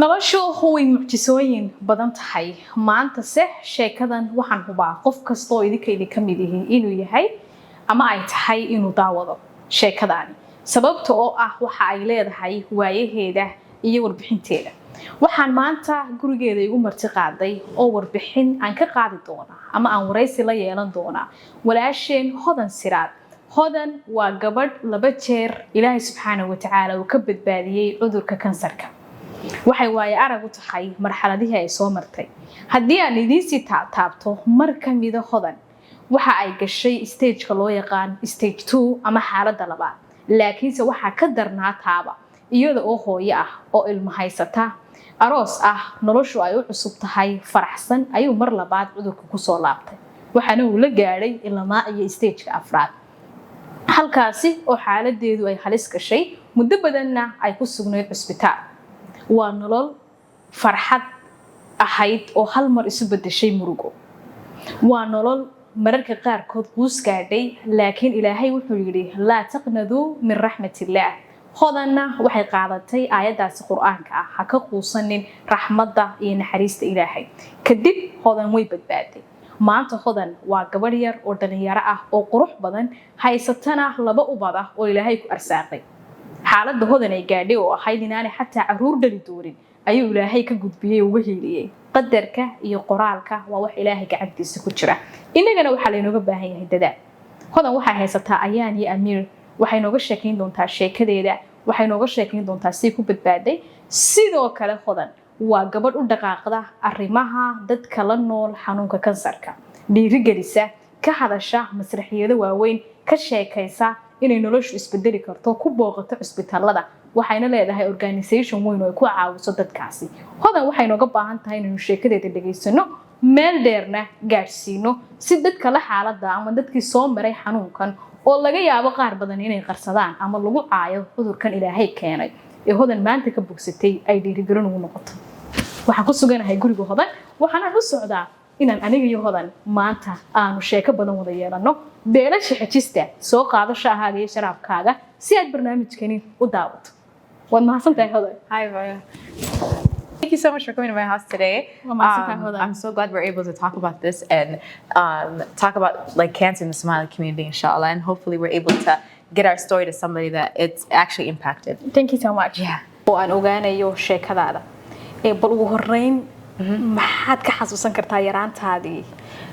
noloshu way mucjisooyin badan tahay maanta se sheekadan waxaan hubaa qof kasto oo idinka mid yihiin inuu yahay ama ay tahay inuu daawado sheekadaani sababta oo ah waxa ay leedahay waayaheeda iyo warbixinteeda waxaan maanta gurigeeda igu martiqaaday oo warbixin aan ka qaadi doona ama aan wareysi la yeelan doona walaasheen Hodan Siraad Hodan waa gabadh 2 jeer Ilaahay subxaanahu wa ta'aala uu ka badbaadiyay cudurka Cancerka waxay waaye arag u tahay marxaladihii ay soo martay haddii aan idin si taabto mar kamid ah Hodan waxa ay gashay stage-ka loo yaqaan stage 2 ama xaaladda labaad laakiinse waxa ka darnaa taaba iyada oo hooyo ah oo ilmo haysata aroos ah noloshu ay u cusub tahay faraxsan ayuu mar labaad cudurka ku soo laabtay waxaana uu la gaaray ilmaa iyo stage-ka afraad halkaasi oo xaaladeedu ay halis gashay muddo badanna ay ku sugnayd cusbitaal waa nolol farxad ahayd oo hal mar isu bedeshay murugo waa nolol mararka qaarkood quus gaadhay laakiin Ilaahay wuxuu yiri la taqnadu min rahmatillah Hodanna waxay qaadatay aayadaasi Quraanka ah ha ka quusanin raxmadda iyo naxariista Ilaahay kadib Hodan way badbaaday maanta Hodan waa gabadh yar oo dhalinyaro ah oo qurux badan haysatana 2 ubad ah oo Ilaahay ku arsaaqay xaaladda Hodan ay gaadhay oo ahayd inaanay xataa caruur dhali doorin ayuu Ilaahay ka gudbiyay uga heeliyay qadarka iyo qoraalka waa wax Ilaahay gacantiisa ku jira inagana waxa laynooga baahan yahay dadaal Hodan waxay haysataa ayaan iyo Amir waxay nooga sheekayn doontaa sheekadeeda waxay nooga sheekayn doontaa si ku badbaaday sidoo kale Hodan waa gabadh u dhaqaaqda arrimaha dadka la nool xanuunka kansarka dhiirigelisa ka hadasha masraxiyada waaweyn ka sheekaysa inay noloshu isbedeli karto ku booqato cusbitaalada waxayna leedahay organization weyn oo ku caawiso dadkaasi Hodan waxay nooga baahan tahay inaynu sheekadeeda dhageysano meel dheerna gaarsiino si dadka la xaaladda ama dadkii soo maray xanuunkan oo laga yaabo qaar badan inay qarsadaan ama lagu caayo cudurkan Ilaahay keenay ee Hodan maanta ka bogsatay ay dhiirigelin ugu noqoto waxaan ku suganahay guriga Hodan waxaan u socdaa inaan aniga iyo Hodan maanta aanu sheeko badan wada yeelano beelasha xajista soo qaado shahaaga iyo sharaabkaaga si aad barnaamijkani u daawato waad mahadsantahay Hodan Hi Vaya. Thank you so much for coming to my house today. I'm so glad we're able to talk about this and talk about like cancer in the Somali community, inshallah, and hopefully we're able to get our story to somebody that it's actually impacted. Thank you so much. Yeah. Waan ogaanayo sheekadaada bal ugu horeyn maxaad ka xasuusan kartaa yaraantaadii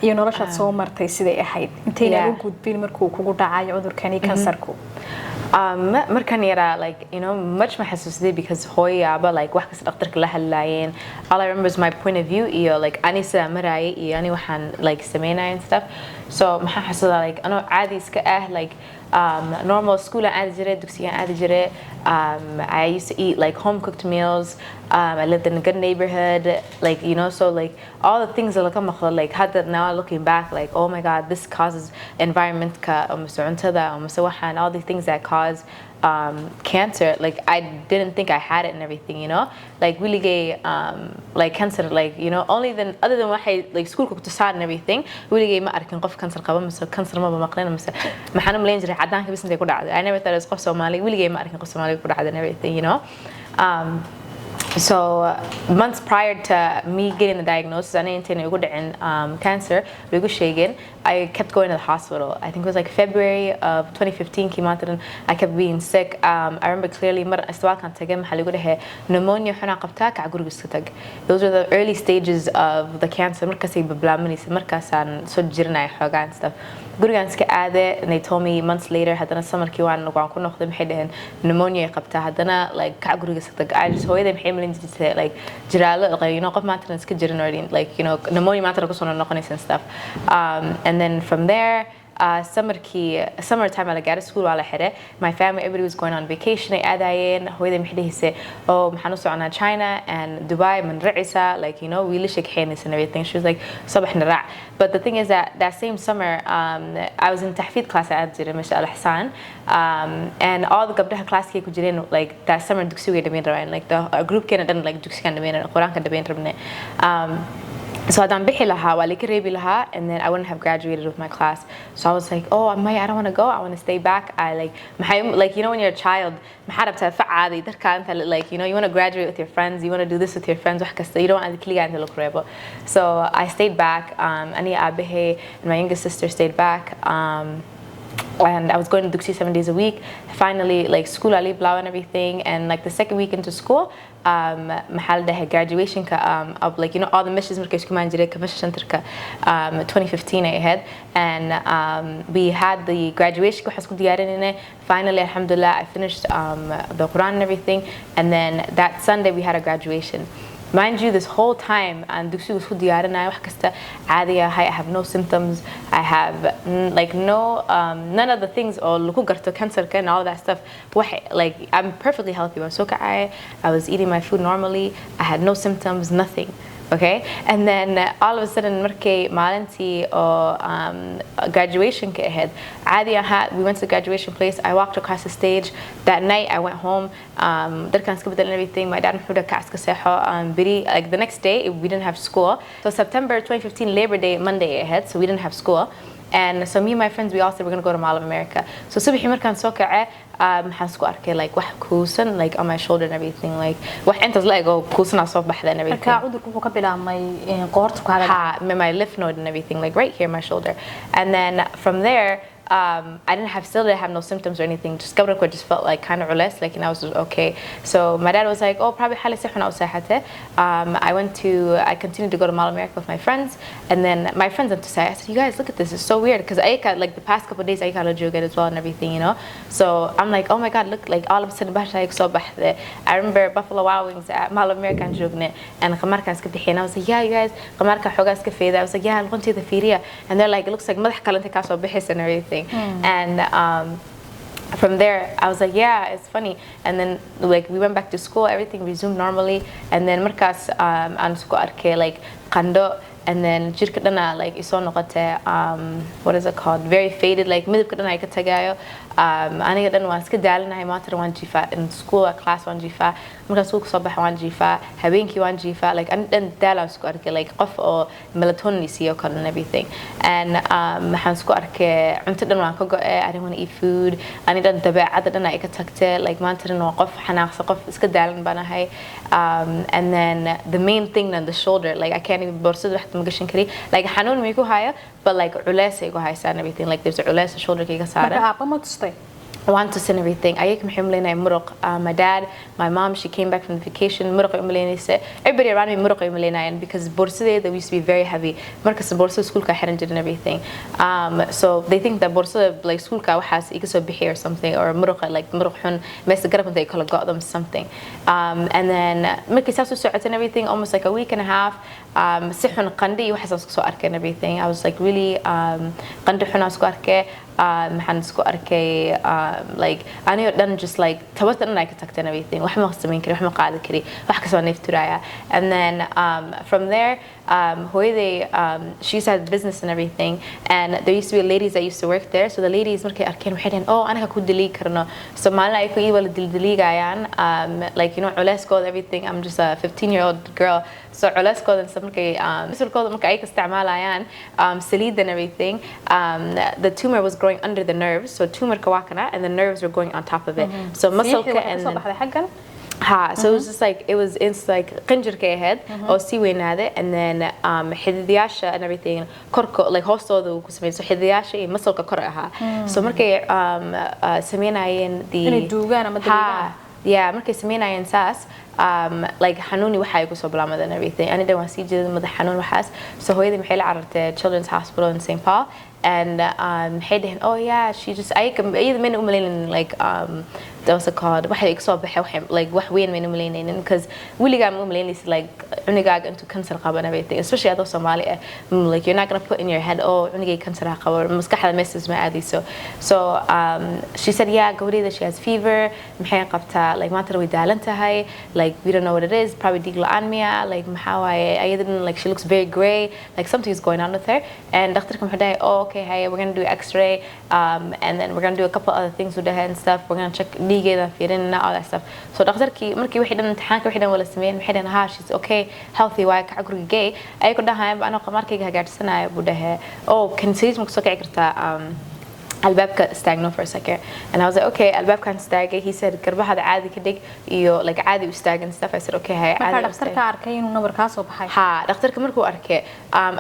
iyo noloshaad soo martay siday ahayd intayna u gudbin markuu kugu dhacay cudurkani kansarku markan yara like you know much ma xasuusday because hooyaba like wax kasta dhaqtarka la hadlaayeen all I remember is my point of view iyo like ani sida maraayay iyo ani waxaan like sameynay and stuff so ma xasuusdaa like ano caadi iska ah like normal school aad jire dugsiga aad jire I used to eat like home cooked meals I lived in a good neighborhood like you know so like all the things that like now looking back like oh my god this causes environment ka all these things that cause cancer like I didn't think I had it and everything you know like really gay like cancer like you know only then other than waxay like school ku tusaan and everything really gay ma arkin qof cancer qaba mise cancer ma maqleen mise maxaan u leen jiray cadaanka bis intay ku dhacday I never thought it was qof Soomaali really gay ma arkin qof Soomaali ku dhacday and everything you know so months prior to me getting the diagnosis I didn't cancer I kept going to the hospital I think it was like February of 2015 kimaatran I kept being sick I remember clearly mar aswaalkan tagay maxaa lagu dhahay pneumonia xuna qabtaa ka gurigiisa tag those were the early stages of the cancer markaas ay bablaaminaysa markaasaan soo jirnay xoogaan stuff gurigaan iska aaday and they told me months later hadana samarkii waan ku noqday maxay dhaheen pneumonia qabtaa hadana like ka gurigiisa tag I just hooyaday maxay malin jirtay like jiraalo you know qof maanta iska jirin like you know pneumonia maanta ku soo noqonaysa and stuff and then from there summertime I got to school wala xire my family everybody was going on vacation ay aadayeen hooyaday maxay dhahaysay oh maxaan u soconaa China and Dubai man racisa like you know we lish keenis and everything she was like sabaxna raac but the thing is that same summer I was in tahfid class at Jira Masha al-Hassan and all the gabdhaha class ku jireen like that summer dugsiga dhameyn rabaan like the group kana dhan like dugsiga dhameyn Quraanka dhameyn rabne So hadaan bixi lahaa waa lika reebi lahaa, and then I wouldn't have graduated with my class. So I was like, oh Maya, I don't want to go, I want to stay back. I like you know when you're a child maxaa rabtaa facaaday darkaa inta like you know you want to graduate with your friends, you want to do this with your friends wax kasta, you don't want kaligaa inta lagu reebo. So I stayed back, aniga aabahay and my younger sister stayed back, and I was going to Advocacy 7 days a week. Finally, like school I leave and everything, and like the second week into school, محل ده graduation of like you know all the missions markay isku maan jiray commission centerka 2015 I had, and we had the graduation waxaan isku diyaarinayna. Finally, alhamdulillah, I finished the Quran and everything, and then that Sunday we had a graduation. Mind you, this whole time and dugsi was ku diyaarinaya wax kasta caadi ah. I have no symptoms, I have like no none of the things oo lagu garto Cancerka and all that stuff. Like I'm perfectly healthy. I was eating my food normally, I had no symptoms, nothing. Okay, and then all of a sudden markay maalintii oo graduation ka ahayd caadi aha, we went to the graduation place. I walked across the stage. That night I went home, darkaan iska bedel and everything. My dad muxuu ka iska seexo biri. Like the next day we didn't have school, so September 2015 Labor Day Monday ahead, so we didn't have school. And so me and my friends, we all said we're going to go to Mall of America. So subaxii markaan soo kacay maxaan isku arkay like wax kuusan like on my shoulder and everything, like wax intaas la ego kuusan soo baxda and everything. Marka cudurku wuxuu ka bilaabmay qoorta ku hada my lymph node and everything, like right here my shoulder. And then from there I still didn't have no symptoms or anything. Just gabadha just felt like kind of relaxed, like, and I was okay. So my dad was like, oh, probably حالي صحة وصحته. I continued to go to Mall of America with my friends, and then my friends went to say, I said, you guys, look at this, it's so weird, because I like the past couple of days I got a joke as well and everything, you know. So I'm like, oh my god, look, like all of a sudden I remember Buffalo Wild Wings at Mall of America and qamarka iska bixin. I was like, yeah, you guys, qamarka xogaa iska feeda. I was like, yeah, luqunteeda fiiriya, and they're like, it looks like madax kalanta ka soo bixis and everything. And from there I was like, yeah, it's funny. And then like we went back to school, everything resumed normally, and then markaas aan isku arkay like qando, and then jirka dhana like isoo noqotay what is it called, very faded, like midabka dhana ay ka tagayo. Aniga dhan waan iska daalanahay, maanta waan jiifaa, in school class waan jiifaa, markaan school soo baxay waan jiifaa, habeenkii waan jiifaa, like ani dhan daal aan isku arkay, like qof oo melatonin isiyo kale and everything. And waxaan isku arkay cunto dhan waan ka go'ay, I didn't want to eat food, ani dhan dabeecadda dhan ay ka tagtay, like maanta dhan waa qof xanaaqsan, qof iska daalan baan ahay. And then the main thing on the shoulder, like I can't even boorsada wax ma gashan kari, like xanuun ma igu haya, but like culays ay igu haysaa and everything, like there's a culays shoulder kayga saaran. Marka aabba ma tustay I want to send everything. Ayek maxay umaleynay muruq. My dad, my mom, she came back from the vacation. Muruq ay umaleynaysa. Everybody around me muruq ay umaleynayan, because boorsadeeda used to be very heavy. Markas boorsada schoolka xiran jirin and everything. So they think that boorsada like schoolka waxaas iga soo bixi or something, or muruq like muruq xun meesha garab intay kala got them something. And then markay saas u socotay and everything, almost like a week and a half, si xun qandi waxaas isku soo arkay and everything. I was like really qandi xun isku arkay. maxaan isku arkay like aniga dhan just like tabarta dhan ay ka tagtay and everything, wax ma samayn kari, wax ma qaadi kari, wax kasoo neefturaya. And then from there hooyaday she used to have business and everything, and there used to be ladies that used to work there. So the ladies markay arkeen waxay dhaheen, oh anaga ku dili karno. So maalin ay ku ii wala diliigayaan, like you know culeyskooda everything. I'm just a 15-year-old girl, so culeyskooda markay misalkooda markay ay ka isticmaalayaan saliid and everything, the tumor was growing under the nerves, so tumor ka waa kana, and the nerves were going on top of it. So muscle and then so it was just like it's like qinjirka ahead oo si weynaaday, and then xididayaasha and everything korko like hoostooda uu ku sameeyay, so xididayaasha iyo muscle-ka kor ahaa. So markay sameynayeen inay duugaan ama diligaan, yeah, markay sameynayeen saas like xanuuni waxa ay ku soo bilaamada and everything. Ani dhan waan sii jeeday madax xanuun waxaas. So hooyadii maxay la carartay Children's Hospital in St. Paul, and maxay dhaheen, oh yeah, she just iyada mayna umaleynin like what's it called, waxay iga soo baxay like wax weyn mayna umaleynin, because weligaa ma umaleynaysa like cunigaaga intuu cancer qabo and everything, especially adoo Soomaali ah, like you're not gonna put in your head, oh cunigay cancer ha qabo, maskaxda message ma aadayso. So she said, yeah, gabadheeda she has fever, maxay qabtaa, like maanta way daalan tahay, like like we don't know what it is, probably dhiig la'aan miya, like maxaa waaye ayadana like she looks very gray, like something is going on with her. And dhakhtarka wuxuu dhahay oh okay hey we're going to do x-ray and then we're going to do a couple other things with the head and stuff, we're going to check dhiigeeda fiirinna all that stuff. So dhakhtarkii markii wixii dhan imtixaanka wixii dhan wala sameeyeen waxay dhahan ha she's okay healthy waaye kaca guriga gay ayay ku dhahayaan anoo qamarkayga hagaajisanayo buu dhahay oh can saliid ma kusoo kici kartaa albaabka istaagno for a second. And I was like okay albaabkan istaagay. He said garbahada caadi ka dhig iyo like caadi u istaagan stuff. I said okay hay marka dhakhtarka arkay inuu nabar ka soo baxay ha dhakhtarka markuu arkay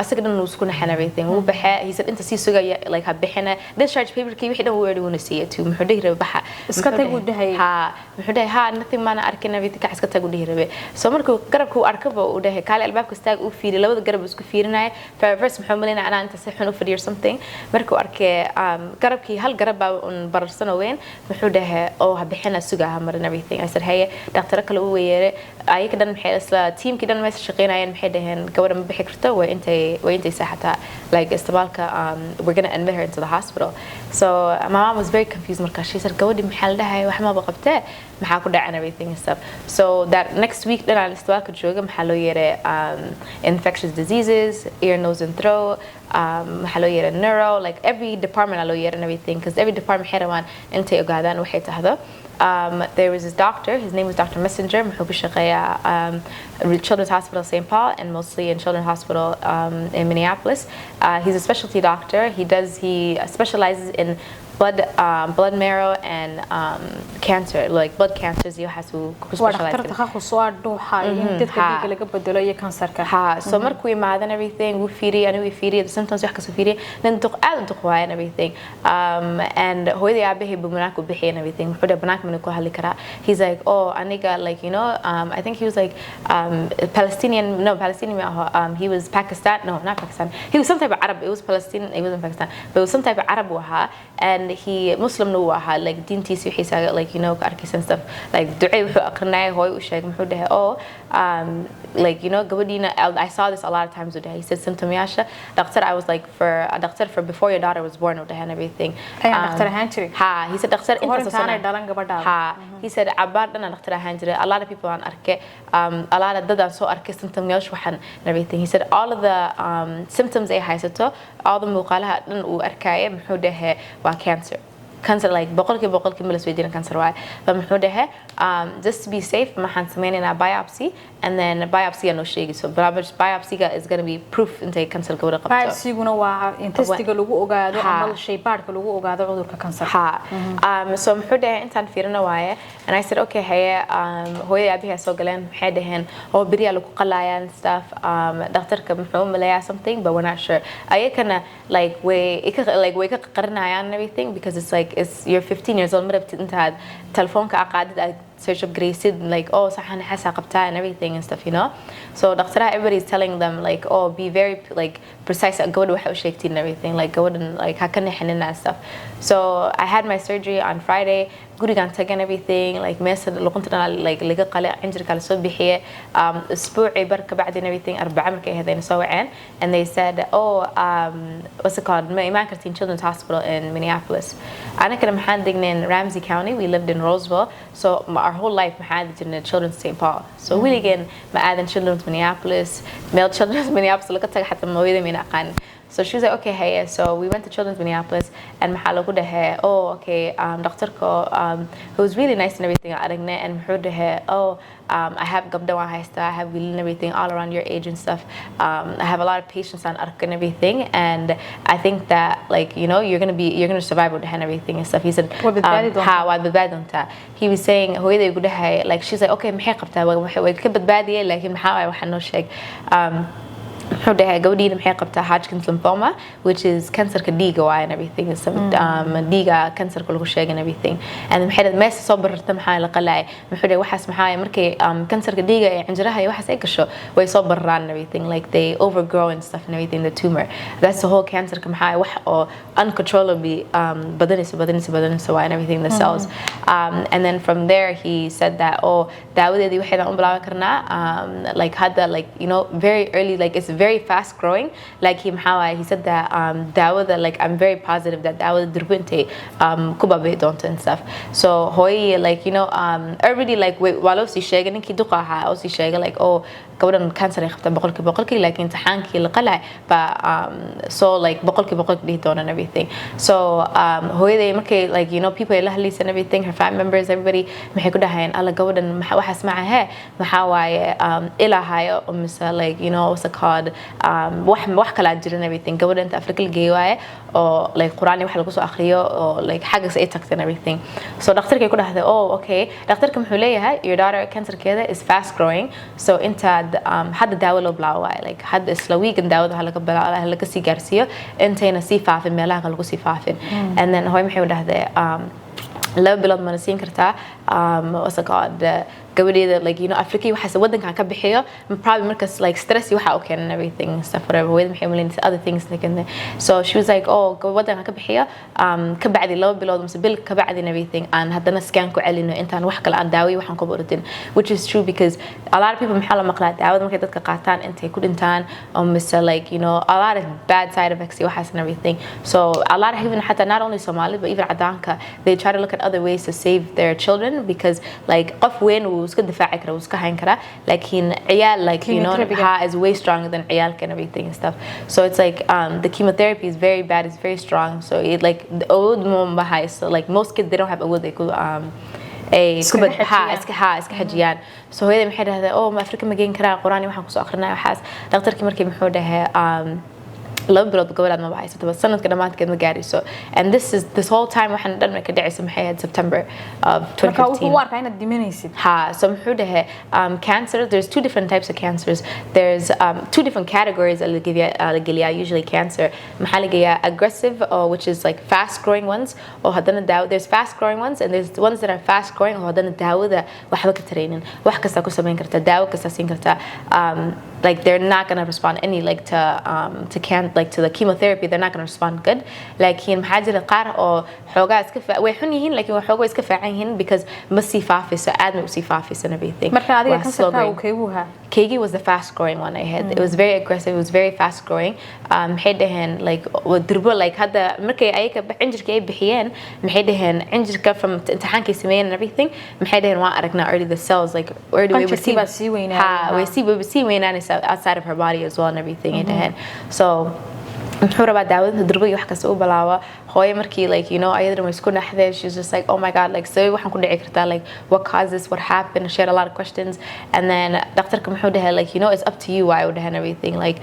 asaga dhan uu isku naxan everything wuu baxay. He said inta sii sugaya like ha bixina discharge paperkii wixii dhan wuu yiri wuu see it too muxuu dhihi rabay baxa iska tag u dhahay ha muxuu dhahay ha nothing maana arkin everything ka iska tag u dhihi rabay. So markuu garabku arkaba uu dhahay kaale albaabka istaag uu fiiri labada garab isku fiirinay first muxuu malina ana inta si xun u fadhiyo something markuu arkay garabkii hal garab baa un bararsano weyn wuxuu dhahay oo ha bixina sugaha marin everything. I said hey dhakhtar kale uu weeyare ayaga dhan maxay isla teamkii dhan meesha shaqeynayeen maxay dhaheen gabadha ma bixi karto way intay saaxata like istibaalka we're going to admit her into the hospital. So my mom was very confused marka she said gabadhi maxaa la dhahay wax ma qabtee maxaa ku dhacay everything and stuff. So that next week dhan aan istibaalka jooga maxaa loo yeeray infectious diseases, ear nose and throat maxaa loo yeeray neuro like every department loo yeeray and everything because every department xirawan intay ogaadaan waxay tahdo. There was this doctor, his name was Dr. Messenger, Children's Hospital St. Paul and mostly in Children's Hospital in Minneapolis. He's a specialty doctor. He specializes in blood marrow and cancer, like blood cancers. You have to specialize in. So markuu imaado and everything, we fiiri, the symptoms wax kasoo fiiri, then duq aad duq waay and everything. And hooyadii aabahay buu banaanka u bixiyay and everything. Wuxuu dhahay banaanka mana ku hadli karaa. He's like, oh, aniga like you know, I think he was like Palestinian. He was Pakistan. No, not Pakistan. He was some type of Arab. It was Palestinian. It wasn't Pakistan. But it was some type of Arab waha. And he Muslim nu waha like diintiisa wixiisa like you know arkaysan stuff like ducay wuxuu aqrinay hooy u sheegay muxuu dhahay oh like you know gabadhiina I saw this a lot of times with he said symptom yaasha doctor I was like for a doctor for before your daughter was born with and everything doctor ahaan jiray ha he said doctor inta soo dhalan gabadha ha he said abaad dhan doctor ahaan jiray a lot of people aan arkay a lot of dad aan soo arkay symptom yaasha waxan and everything. He said all of the symptoms ay haysato all the muuqaalaha dhan uu arkay muxuu dhahay waa cancer like boqolkiiba ma la isweydiin cancer waaye but muxuu dhahay just to be safe maxaan sameynaynaa biopsy and then biopsy noo sheegayso biopsy is going to be proof intay cancer gabadha qabto. biopsy-guna waa in testiga lagu ogaado ama shaybaadhka lagu ogaado cudurka cancer ha so muxuu dhahay intaan fiirino waaye and I said okay haye hooyadii aabahay soo galeen maxay dhaheen oo beriya lagu qalayaan stuff dhakhtarka muxuu maleeyaa something but we're not sure ayakana like way ka qarinayaan and everything because it's like you're 15 years old marabtid intaad telefoonka aqaadid aad search up graysid like oh saxan xasa qabtaa and everything and stuff you know. So dhakhtarha everybody is telling them like oh be very like precise gabadha waxa u sheegtiin and everything like gabadhan like ha ka nixinin and stuff. So I had my surgery on Friday gurigaan tagay and everything like meesa luqunta dhan like laga qalay injirka la soo bixiyay isbuuci bar ka bacdi and everything arbaca markay ahaydeen soo waceen and they said oh what's it called ma imaan kartiin Children's Hospital in Minneapolis. Ana kana maxaan degnay in Ramsey County. We lived in Roseville so our whole life maxaan degnay Children's St. Paul. So we again ma aadan Children's Minneapolis male Children's Minneapolis laga tagay xataa mooyada mina aqaan. So she was like okay hey so we went to Children's Minneapolis and maxaa lagu dhahay oh okay doctorka who was really nice and everything aragnay and muxuu dhahay oh I have gabdha waan haysta I have and everything all around your age and stuff. I have a lot of patients on arc and everything and I think that like you know you're going to survive with and everything and stuff. He said waad badbaadi doontaa. He was saying hooyaday ugu dhahay like she's like okay maxay qabtaa way ka badbaadiyay laakiin maxaa waxa noo sheeg muxuu dhahay gabadhiina maxay qabtaa Hodgkin's lymphoma which is cancerka dhiiga waaye and everything dhiiga cancerka lagu sheegay and everything and maxay dhahay meesha soo bararta maxaa la qalay muxuu dhahay waxaas maxaa markay cancerka dhiiga ee cinjiraha iyo waxaas ay gasho way soo bararaan and everything like they overgrow and stuff and everything the tumor that's the whole cancerka maxaa wax oo uncontrollably badanayso waaye and everything the cells and then from there he said that oh daawadeedii waxayna u bilaaban karnaa like hadda like you know very early like it's very fast growing like he said that daawada like I'm very positive that daawada durbo intay ku baabi'i doonto and stuff so hooyadii like everybody like waa loo sii sheegay ninkii duqa ahaa oo sii sheegay like gabadhan cancer ay qabtaa boqolkii laakiin imtixaankii la qalay ba so like boqolkii dhihi doona and everything so hooyaday markay like people ay la hadlaysa and everything her family members everybody maxay ku dhahayeen alla gabadhan waxaas macahe maxaa waaye ilaahayo mise like what's it called wax kala jirin everything gabadha inta Afrika la geeyo waaye oo like quraani wax lagu soo akhriyo oo like xaggas ay tagtay and everything so dhakhtarkay ku dhahday okay dhakhtarka muxuu leeyahay your daughter cancerkeeda is fast growing so inta hadda daawo loo bilaabo waaye like hadda isla weegan daawada laga sii gaarsiiyo intayna sii faafin meelaha lagu sii faafin and then hooy maxay u dhahday 2 bilood ma siin kartaa what's it called gabadheeda like Afrika waxaas wadankan ka bixiyo probably markas like stress waxa oo keenan everything stuff whatever with maxay malin other things like in there so she was like wadankan ka bixiyo ka bacdi 2 bilood mise bil ka bacdi and everything aan hadana scan ku celino intaan wax kale aan daawiyo waxaan ku borodin which is true because a lot of people maxaa la maqlaa daawada markay dadka qaataan intay ku dhintaan mise like a lot of bad side effects waxaas and everything so a lot of even hatta not only Somali but even cadaanka they try to look at other ways to save their children because like qof weyn iska difaaci kara iska hayn kara laakiin ciyaal like is way stronger than ciyaalka and everything and stuff so it's like the chemotherapy is very bad it's very strong so it like the old mom so like most kids they don't have a they could iska xajiyaan so hooyada maxay dhahday ma Afrika ma geen karaa quraani waxaan ku soo akhrinaa waxaas dhakhtarkii markii muxuu dhahay 2 bilood gabadhaad ma bahaysato sanadka dhamaadkeed ma gaarayso and this whole time waxaan dhan ka dhacaysa maxay ahayd September of 2015 marka uu warka inaad dimanaysid so muxuu dhahay cancer there's 2 different types of cancers there's 2 different categories la usually cancer maxaa la geeyaa aggressive which is like fast growing ones oo hadana there's fast growing ones and there's ones that are fast growing oo hadana daawada waxba ka taraynin wax kasta ku sameyn kartaa daawo kasta siin kartaa like they're not going to respond any like to the chemotherapy they're not going to respond good laakiin maxaa jira qaar oo xoogaa iska way xun yihiin laakiin xoogaa iska fiican yihiin because ma sii faafiso aad ma sii faafiso and everything marka adiga cancerka uu keeguha Kegi was the fast growing one I had it was very aggressive it was very fast growing maxay dhahan like dirbo like hadda markay ayaga injirka ay bixiyeen maxay dhahan injirka from imtixaankay sameeyeen and everything maxay dhahan waan aragnaa already the cells like where do we see we weynaan outside of her body as well and everything so muxuu rabaa daawada durbo iyo wax kasta u balaawa hooyo markii like ayadana way isku naxdeen she's just like oh my god like so waxaan ku dhici kartaa like what caused this what happened she had a lot of questions and then dhakhtarka muxuu dhahay like it's up to you why would have everything like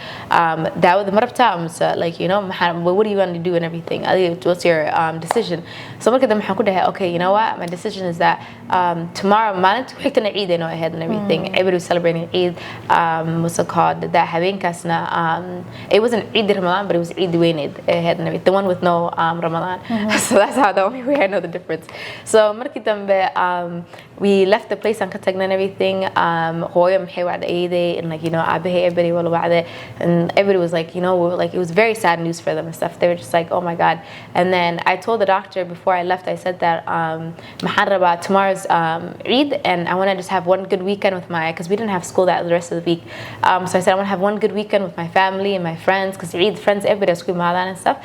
daawada ma rabtaa amse like what do you want to do and everything what's your decision so markii dambe waxaan ku dhahay okay what my decision is that tomorrow maalinta ku xigtana ciid ay noo ahayd and everything everybody was celebrating Eid what's it called that habeenkaasna it wasn't Eid Ramadan but it was Eid weyneed ahayd and everything the one with no Ramadan so that's how the only way I know the difference so markii dambe we left the place and ka tagnay and everything hooyo maxay wacday eeday and like aabahay everybody wala wacday and everybody was like like it was very sad news for them and stuff they were just like oh my god and then I told the doctor before I left I said that maxaan rabaa tomorrow's Eid and I want to just have one good weekend with because we didn't have school the rest of the week so I said I want to have one good weekend with my family and my friends because Eid friends everybody is school maadaan and stuff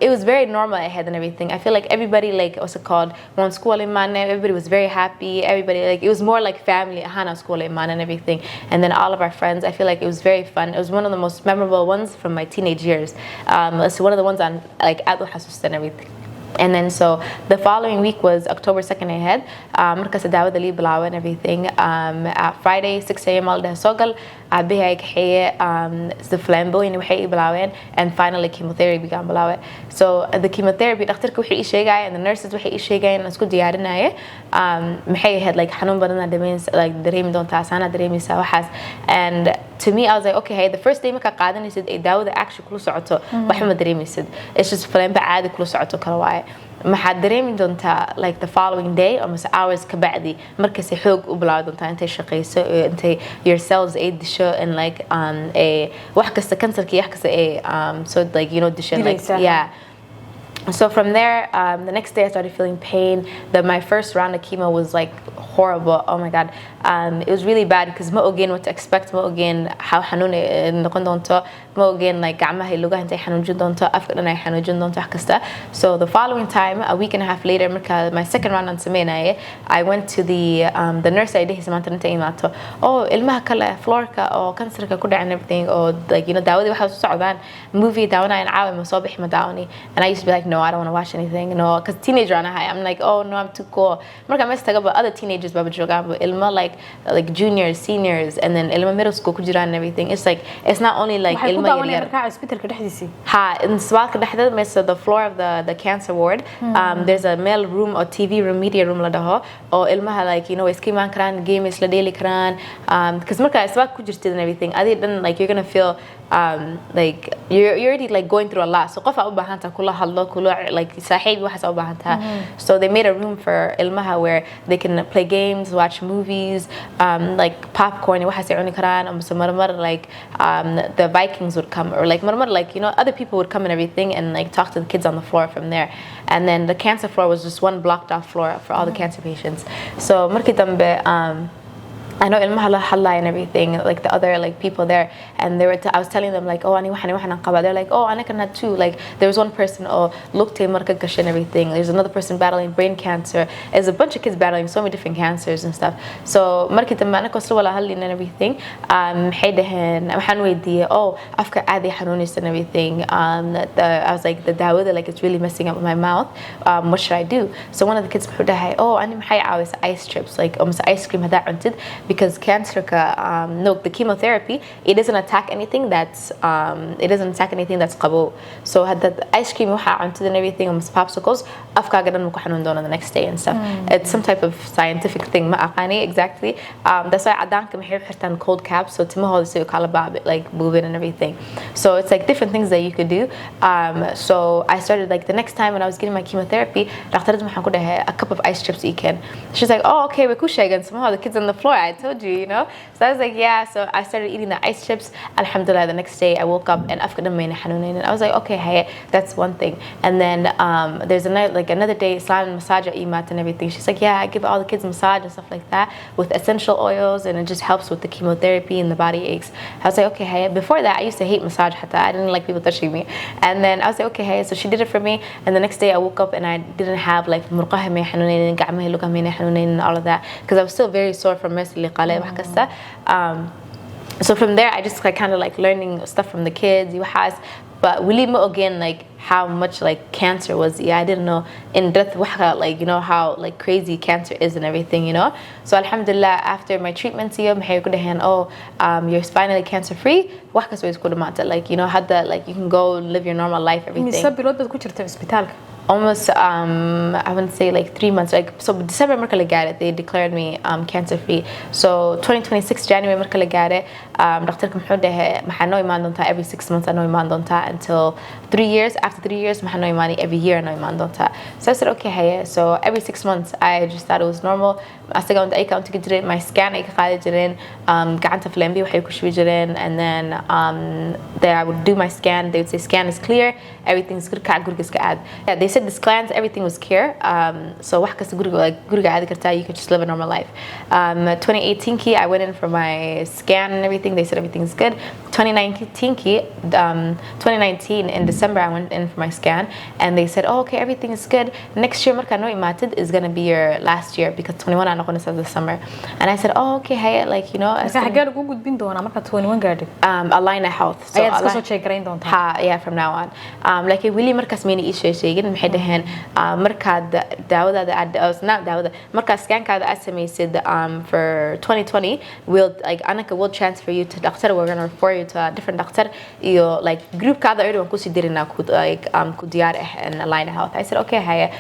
it was very normal ahead and everything I feel like everybody like what's it called one school in man everybody was very happy everybody like it was more like family hana school in man and everything and then all of our friends I feel like it was very fun it was one of the most memorable ones from my teenage years it's one of the ones on like aad u xasuusta and everything and then so the following week was October 2nd ahead markaas daawada lii bilaaway and everything Friday 6 a.m. all day sogal aabahay kaxeeye the flamboyant waxay bilaaween and finally chemotherapy gaan bilaaway so the chemotherapy dhakhtarka waxay ii sheegayeen and the nurses waxay ii sheegayeen isku diyaarinaaye maxay ahayd like xanuun badan like dareemi doontaa saana dareemaysaa waxaas and to me I was like okay hey the first day marka qaadanaysid ay daawada actually kula socoto waxba ma dareemaysid it's just flambo caadi kula socoto kala waaye maxaad dareemi doontaa like the following day or mise hours ka bacdi markaasay xoog u bilaawi doontaa intay shaqayso intay your cells ay disho and like wax kasta cancerka wax kasta ay so like disho like yeah So from there, the next day I started feeling pain. My first round of chemo was like horrible. Oh my god, it was really bad because ma ogeyn what to expect. Ma ogeyn how xanuun noqon doonto. Ma ogeyn like gacmaha lugaha intay xanuujin doonto, afka dhan ay xanuujin doonto wax kasta. So the following time, a week and a half later, marka my second round aan sameynayay, I went to the nurse ay dhehaysa maanta inta imaato. Oh, ilmaha kale floorka oo cancerka ku dhacay and everything, or like daawadi waxa soo socdaan movie daawanayaan caawa ma soo bixi ma daawani. And I used to be like, no, I don't want to watch anything. No, because teenager on a high. I'm like, oh no, I'm too cool. Marka mas taga ba other teenagers baba jogaan ba ilma like juniors, seniors, and then ilma middle school ku jiraan and everything. It's like it's not only like ilma yar marka hospitalka dhexdiisii. Ha, in isbitaalka dhexdeeda mise the floor of the cancer ward. There's a mail room or TV room, media room la dhaho. Or ilmaha like iska imaan karaan, game isla dheeli karaan. Because marka isbitaalka ku jirtid and everything. Adi then like you're gonna feel like you're already like going through a lot. So qof u baahan tahay kula hadlo, kula like saaxiib waxaas u baahan tahay. So they made a room for ilmaha where they can play games, watch movies, like popcorn waxaas ay cuni karaan. Marmar like the Vikings would come, or like marmar like other people would come and everything and like talk to the kids on the floor from there. And then the cancer floor was just one blocked off floor for all the cancer patients. So markii dambe I know ilmaha la hadlay and everything, like the other like people there, and I was telling them like, oh, ani waxaan qaba. They're like, oh, ana kana too. Like there was one person, oh, lugtay marka gashay and everything. There's another person battling brain cancer. There's a bunch of kids battling so many different cancers and stuff. So markii dambe ana kasoo wala hadlin and everything. Maxay dhaheen waxaan weydiiyay, oh, afka aad ay xanuunaysa and everything. I was like, the daawada like it's really messing up my mouth. What should I do? So one of the kids wuxuu dhahay, oh, ani maxay caawisa ice chips, like almost ice cream hadaa cuntid. Because Cancerka, no, the chemotherapy, it doesn't attack anything that's qabo. So had the ice cream waxa cuntada and everything, almost popsicles, afkaaga dhan ku xanuun doona the next day and stuff. It's some type of scientific thing, ma aqaani exactly. That's why cadaanka maxay xirtaan cold caps, so timahooda si kala baab like moving and everything. So it's like different things that you could do. So I started like the next time when I was getting my chemotherapy, dhakhtarada maxaan ku dhahay a cup of ice chips ecan. She's like, oh, okay, we ku sheegan somehow the kids on the floor. I told you, So I was like, yeah. So I started eating the ice chips. Alhamdulillah, the next day I woke up and afka dhammayna xanuunayn. And I was like, okay, hey, that's one thing. And then there's another day, Islam massage imat and everything. She's like, yeah, I give all the kids massage and stuff like that with essential oils, and it just helps with the chemotherapy and the body aches. I was like, okay, hey. Before that, I used to hate massage hatta. I didn't like people touching me. And then I was like, okay, hey. So she did it for me. And the next day I woke up and I didn't have like murqaha may xanuunayn, gacmaha lugaha may xanuunayn, and all of that, because I was still very sore from wrestling. So from there I just like kind of like learning stuff from the kids, but we leave again like how much like cancer was. I didn't know in depth like how like crazy cancer is and everything, So alhamdulillah, after my treatments you're finally cancer free. Like had that, like you can go live your normal life, everything. Almost I wouldn't say like 3 months, like so December marka la gaare they declared me cancer free. So 2026 January marka la gaare dhakhtarka muxuu dhahay maxaa noo imaan doontaa every 6 months noo imaan doontaa until 3 years. After 3 years maxaa noo imaani every year noo imaan doontaa. So I said okay, hey. So every 6 months I just thought it was normal. Asaga unta ay ka unta jireen, my scan ay ka qaadi jireen, gacanta flambi waxay ku shubi jireen, and then there I would do my scan. They would say scan is clear, everything's good, guriga iska aad. Yeah, they said the scans, everything was clear. So wax kasta guriga aadi kartaa, you could just live a normal life. 2018 I went in for my scan and everything. They said everything's good. 2019 in December I went in for my scan, and they said, oh, okay, everything is good. Next year marka noo imaatid is gonna be your last year, because 21 I'm not gonna start this summer. And I said, oh, okay, hey, like Alina Health. So yeah, from now on. Like really markas many issues sheegin maxay dhahan markaad daawada not daawada marka scankaada aad samaysid for 2020 will like anaka will transfer you to doctor. We're gonna refer you to a different doctor. You like group kaada everyone ku sidirina ku like ku diyaar and Alina Health. I said okay, hey.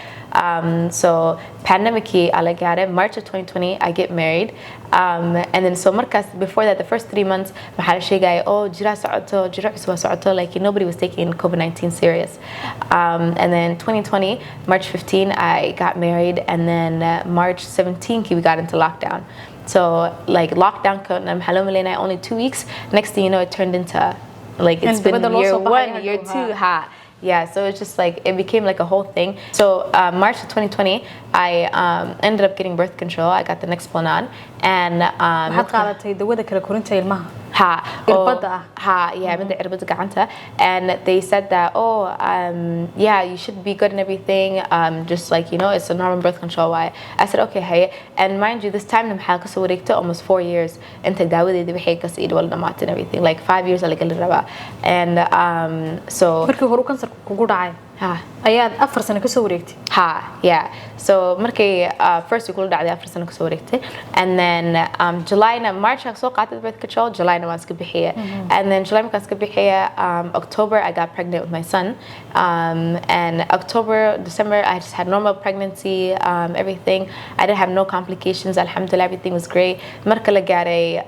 So pandemic March of 2020 I get married, and then so markas before that the first 3 months maxaa la sheegay oh jira socoto like nobody was taking COVID-19 serious, and then 2020 March 15 I got married, and then March 17 we got into lockdown. So like lockdown only 2 weeks. Next thing you know, it turned into like it's been year 1, year 2. Yeah, so it's just like it became like a whole thing. So March of 2020, I ended up getting birth control. I got the Nexplanon, and waxaad qaadatay dawada kala korinta ilmaha ha irbada ha yeah midda cirbada gacanta, and they said that yeah, you should be good and everything, just like it's a normal birth control. Why? I said okay, hey, and mind you, this time maxaa ka soo wareegtay almost 4 years inta daawadeedii waxay ka sii wal dhamaatay and everything, like 5 years laga rabaa. And so markii hore kansarku kugu dhacay ayaad 4 sano ka soo wareegtay yeah, so markay first week kula dhacday 4 sano ka soo wareegtay, and then July na March I soo qaatay birth control, July na waan iska bixiyay, and then July markaan iska bixiyay, October I got pregnant with my son, and October, December I just had normal pregnancy, everything. I didn't have no complications, alhamdulillah, everything was great. Marka la gaaray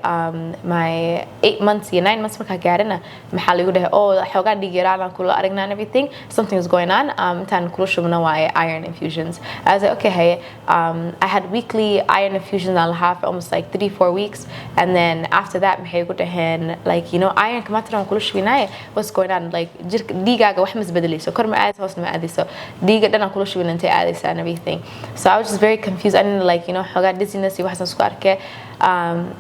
my 8 months iyo 9 months markaa gaarina maxaa lagu dhahay xoogaa dhiig yaraan kula aragnaa and everything, something was going on. Intaan kula shubna waaye iron infusions. I was like okay, hey, I had weekly iron infusions on half almost like 3-4 weeks, and then after that maxay ku dhaheen like iron kama taran kula shubinay, what's going on, like dhiigaaga wax ma isbedelayso, kor ma aadayso hoos ma aadayso, dhiiga dhan kula shubin intay aadaysa and everything. So I was just very confused. I didn't like xoogaa dizziness iyo waxaan isku arkay,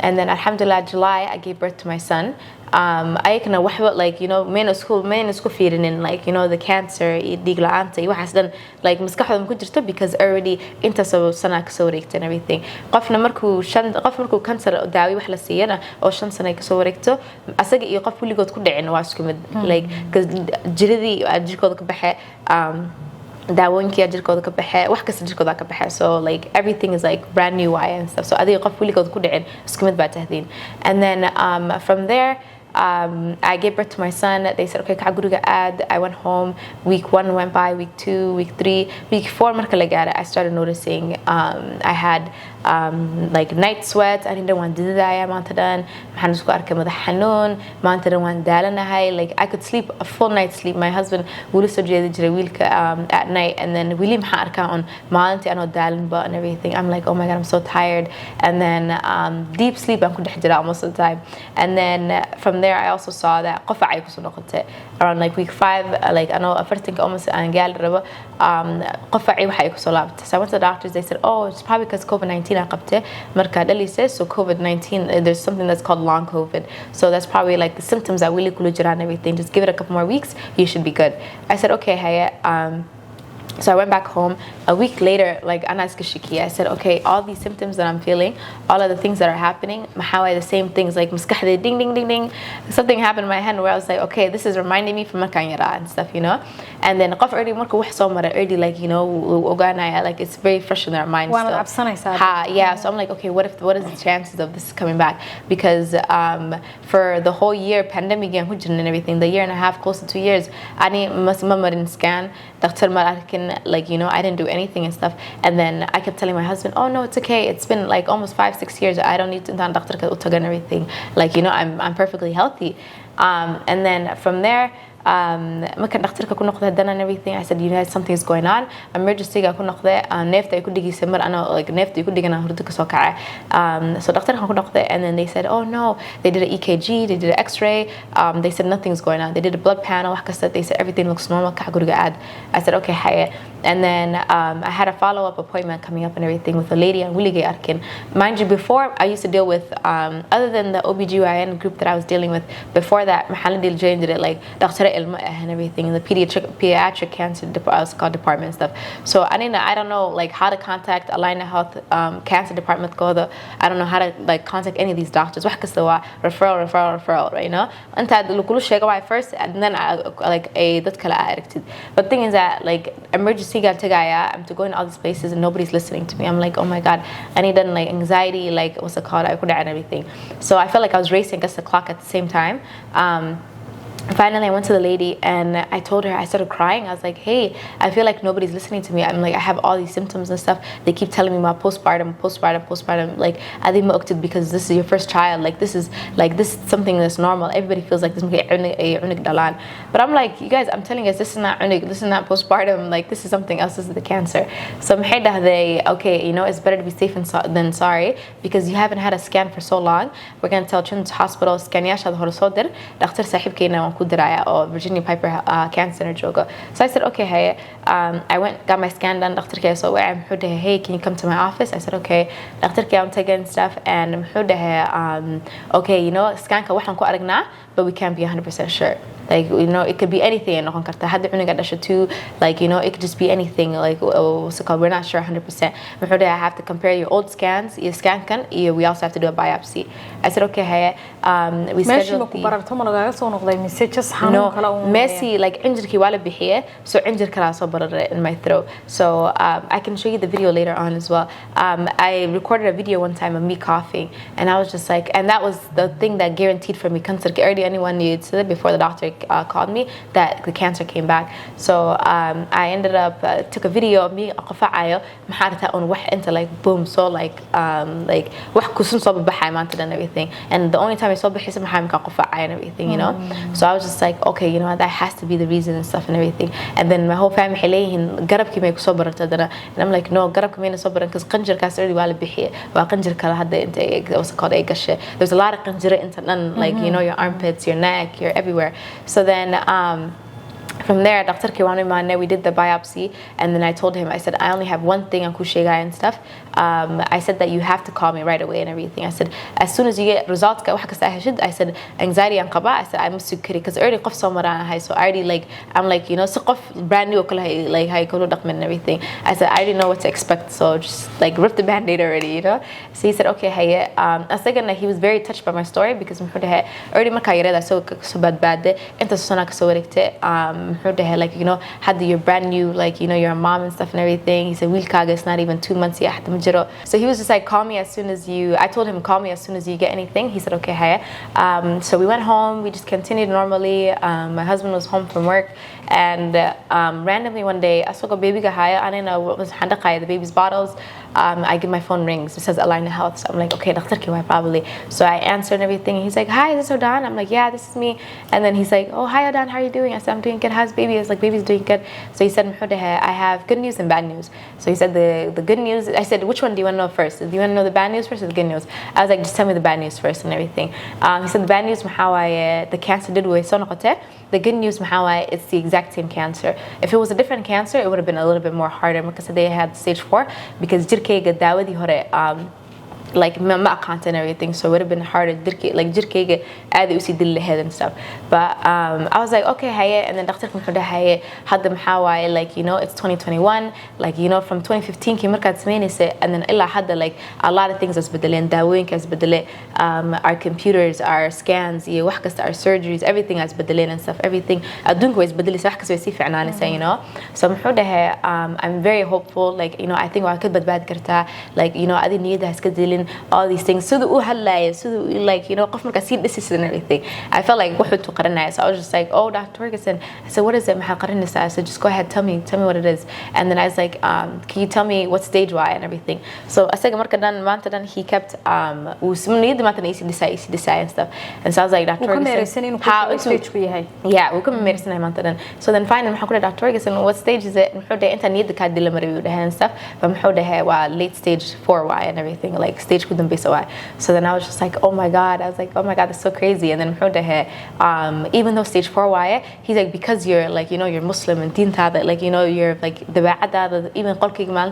and then alhamdulillah July I gave birth to my son. ayakana waxba like main isku fiirinin like the cancer iyo dhiig la'aanta iyo waxaas dhan like maskaxdooda ma ku jirto, because already intaasoo sana ka soo wareegtay and everything. Qofna markuu cancer daawi wax la siiyana oo 5 sano ka soo wareegto, asaga iyo qof weligood ku dhicin waa isku mid, like because jiradii jirkooda ka baxay, daawooyinkii jirkooda ka baxay, wax kasta jirkooda ka baxay, so like everything is like brand new and stuff. So adiga qof weligood ku dhicin isku mid baa tahdiin. And then from there I gave birth to my son. They said okay, kaca guriga aad. I went home. Week 1 went by, week 2, week 3, week 4 marka la gaaray I started noticing I had like night sweats. I didn't want to do that maanta dhan, maxaan isku arkay madax xanuun, maanta dhan waan daalanahay, like I could sleep a full night sleep. My husband wuu soo jeedi jiray wiilka at night, and then wili maxaan arkaa on maalintii anoo daalan ba and everything. I'm like oh my god, I'm so tired, and then deep sleep aan ku dhex jiraa almost all the time. And then from there I also saw that qof ay ku soo noqotay around like week 5, like I know afartanka almost aan gaal rabo, qof ay waxay ku soo laabtay. So I went to the doctors. They said oh, it's probably because COVID-19 I qabtay marka dhalisay. So COVID-19, there's something that's called long COVID, so that's probably like the symptoms that wili kula jiraan and everything. Just give it a couple more weeks, you should be good. I said okay, hey, so I went back home. A week later, like Anas Kashiki, I said, okay, all these symptoms that I'm feeling, all of the things that are happening, how are the same things, like muskahde ding ding ding ding. Something happened in my hand where I was like, okay, this is reminding me from Makanyara and stuff, And then qaf already marka wax soo maray already like ogaanaya, like it's very fresh in their mind still. Yeah, so I'm like, okay, what is the chances of this coming back? Because for the whole year pandemic and everything, the year and a half, close to 2 years, ani masmamarin scan, Dr. Malakin, like I didn't do anything and stuff. And then I kept telling my husband, oh no, it's okay, it's been like almost 5-6 years, I don't need to doctor and everything, like I'm perfectly healthy. And then from there markaan dhakhtarka ku noqday haddana and everything, I said something's going on. Emergency-ga ku noqday, neefta ay ku dhigisay mar ana like neefta ay ku dhigana hurdo ka soo kacay. So dhakhtarka ku noqday, and then they said oh no, they did an EKG, they did an X-ray, they said nothing's going on. They did a blood panel, wax kasta, they said everything looks normal, kaca guriga aad. I said okay, haye. And then I had a follow-up appointment coming up and everything with a lady on Willigay Arkin. Mind you, before I used to deal with, other than the OBGYN group that I was dealing with, before that, Mahaladil Jane did it like Dr. Ilma and everything, in the pediatric cancer department and stuff. So I don't know like how to contact Alina Health cancer department. I don't know how to like contact any of these doctors. Referral, right? And first, and then I like that's directed. But the thing is that like emergency. I'm to go in all these places and nobody's listening to me. I'm like, oh my god, I need like anxiety, like what's it called? I could and everything. So I felt like I was racing against the clock at the same time. Finally, I went to the lady and I told her, I started crying. I was like, hey, I feel like nobody's listening to me. I'm like, I have all these symptoms and stuff. They keep telling me about postpartum. Like, I think because this is your first child. Like, this is something that's normal. Everybody feels like this. But I'm like, you guys, I'm telling you guys, this is not postpartum. Like, this is something else. This is the cancer. So okay, it's better to be safe than sorry, because you haven't had a scan for so long. We're going to tell Children's Hospital, scan yasha Dr. Sahib Kena waxaan ku diraya oo Virginia Piper Cancer jooga. So I said okay hey, I went got my scan done. Dhakhtarkii soo wacay muxuu dhahay hey, can you come to my office? I said okay. Dhakhtarkii aan taken stuff and muxuu dhahay okay, you know, scanka waxaan ku aragnaa, but we can't be 100% sure. Like, you know, it could be anything noqon karta. Hadda cunuga dhashay too, like, you know, it could just be anything. Like, what's it called? We're not sure 100%. Muxuu dhahay I have to compare your old scans, your scan kan, iyo we also have to do a biopsy. I said okay hey, we scheduled the no, messy like injury wala bixiye, so injury kala soo barare in my throat. So I can show you the video later on as well. I recorded a video one time of me coughing, and I was just like, and that was the thing that guaranteed for me Cancerka. Already anyone knew it, so before the doctor called me that the cancer came back. So I ended up took a video of me qafacayo maxarta on wax inta like boom, so like wax kusun soo baxay maanta and everything, and the only time I saw bixisa maxay ka qafacay and everything, you know. So I was just like okay, you know, that has to be the reason and stuff and everything. And then my whole family xaleeyin garabki may ku soo barata dana, and I'm like no, garabki may soo baran cuz qanjirkaas already waa la bixiye, waa qanjir kala hadda inta what's called ay gashay. There's a lot of qanjira inta dhan, like you know, your armpits, your neck, you're everywhere. So then from there, Dr. Kiwani we did the biopsy, and then I told him, I said, I only have one thing on Kushega and stuff. I said that you have to call me right away and everything. I said, as soon as you get results, I said, anxiety and qaba. I said, I'm sukari, because already qaf somara, so I already like, I'm like, you know, so qaf brand new, like how you go to and everything. I said, I already know what to expect, so just like rip the band-aid already, you know. So he said, okay, hey, I was thinking that he was very touched by my story because already makayirada so badbaaday, inta sona ka soo like, you know, had you're brand new, like, you know, you're a mom and stuff and everything. He said, Wilkaga, it's not even 2 months yet. So he was just like, call me as soon as you, I told him, call me as soon as you get anything. He said, okay, hey. So we went home, we just continued normally. My husband was home from work, and randomly one day, I saw a baby gahaya, I didn't know what was handakaya, the baby's bottles. I get my phone rings, it says Align Health. So I'm like, okay, Dr. Kiwai probably. So I answered and everything. He's like, hi, is this Hodan? I'm like, yeah, this is me. And then he's like, oh, hi Hodan, how are you doing? I said, I'm doing good. How's baby? I was like, baby's doing good. So he said, I have good news and bad news. So he said the good news, I said, which one do you want to know first? Do you want to know the bad news first or the good news? I was like, just tell me the bad news first and everything. He said the bad news, the cancer did way so noqote. The good news, it's the exact same cancer. If it was a different cancer, it would have been a little bit more harder because they had stage 4, because jirkeyga daawadi hore like ma aqaanta and everything, so it would have been harder. Like jirkeyga aad u sii dil lahayd and stuff. But I was like, okay, haye, and then Dr. Muhammad haye hadda maxaa like, you know, it's 2021, like, you know, from 2015 kii markaad sameynaysa, and then illa hadda like a lot of things is bedeleen, daawooyinka is bedele, our computers, our scans, iyo wax kasta, our surgeries, everything is bedeleen and stuff, everything adduunka way isbedelaysa, wax kasta way sii fiicnaanaysa, you know. So Muhammad I'm very hopeful, like, you know, I think waa ka badbaad kartaa, like, you know, adi niyada iska dilin, all these things, so like, you know, and everything. I felt like what to qaranaya, so I was just like, oh, Dr. Ferguson. I said, what is it? I said, just go ahead, tell me what it is. And then I was like, can you tell me what stage why and everything? So I said, he kept and stuff. And so I was like, Dr. Ferguson, how stage yeah, we come medicine. So then finally Dr. Ferguson, what stage is it? And stuff. But late stage 4Y and everything, like stage. So then I was just like, oh my god, that's so crazy. And then even though stage 4Y, he's like, because you're like, you know, you're Muslim and dinta, like, you know, you're like the ba'ada, even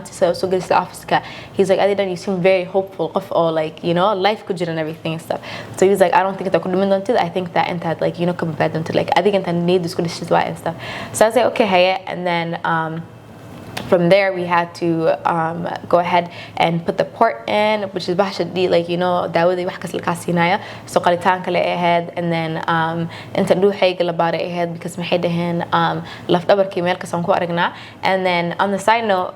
so good office. He's like, Adidan, you seem very hopeful or like, you know, life could and everything and stuff. So he was like, I don't think that could be, I think that and like, you know, come bad until like, I think I need this good and stuff. So I was like, okay, hey, and then from there we had to go ahead and put the port in, which is like, you know, daawadi wax kas la kaasinaya, so qalitaanka la ahead, and then inta dhuuxayga la baara ahead, because maxay dhaheen laf dhabarkii meel kasaan ku aragnaa. And then on the side note,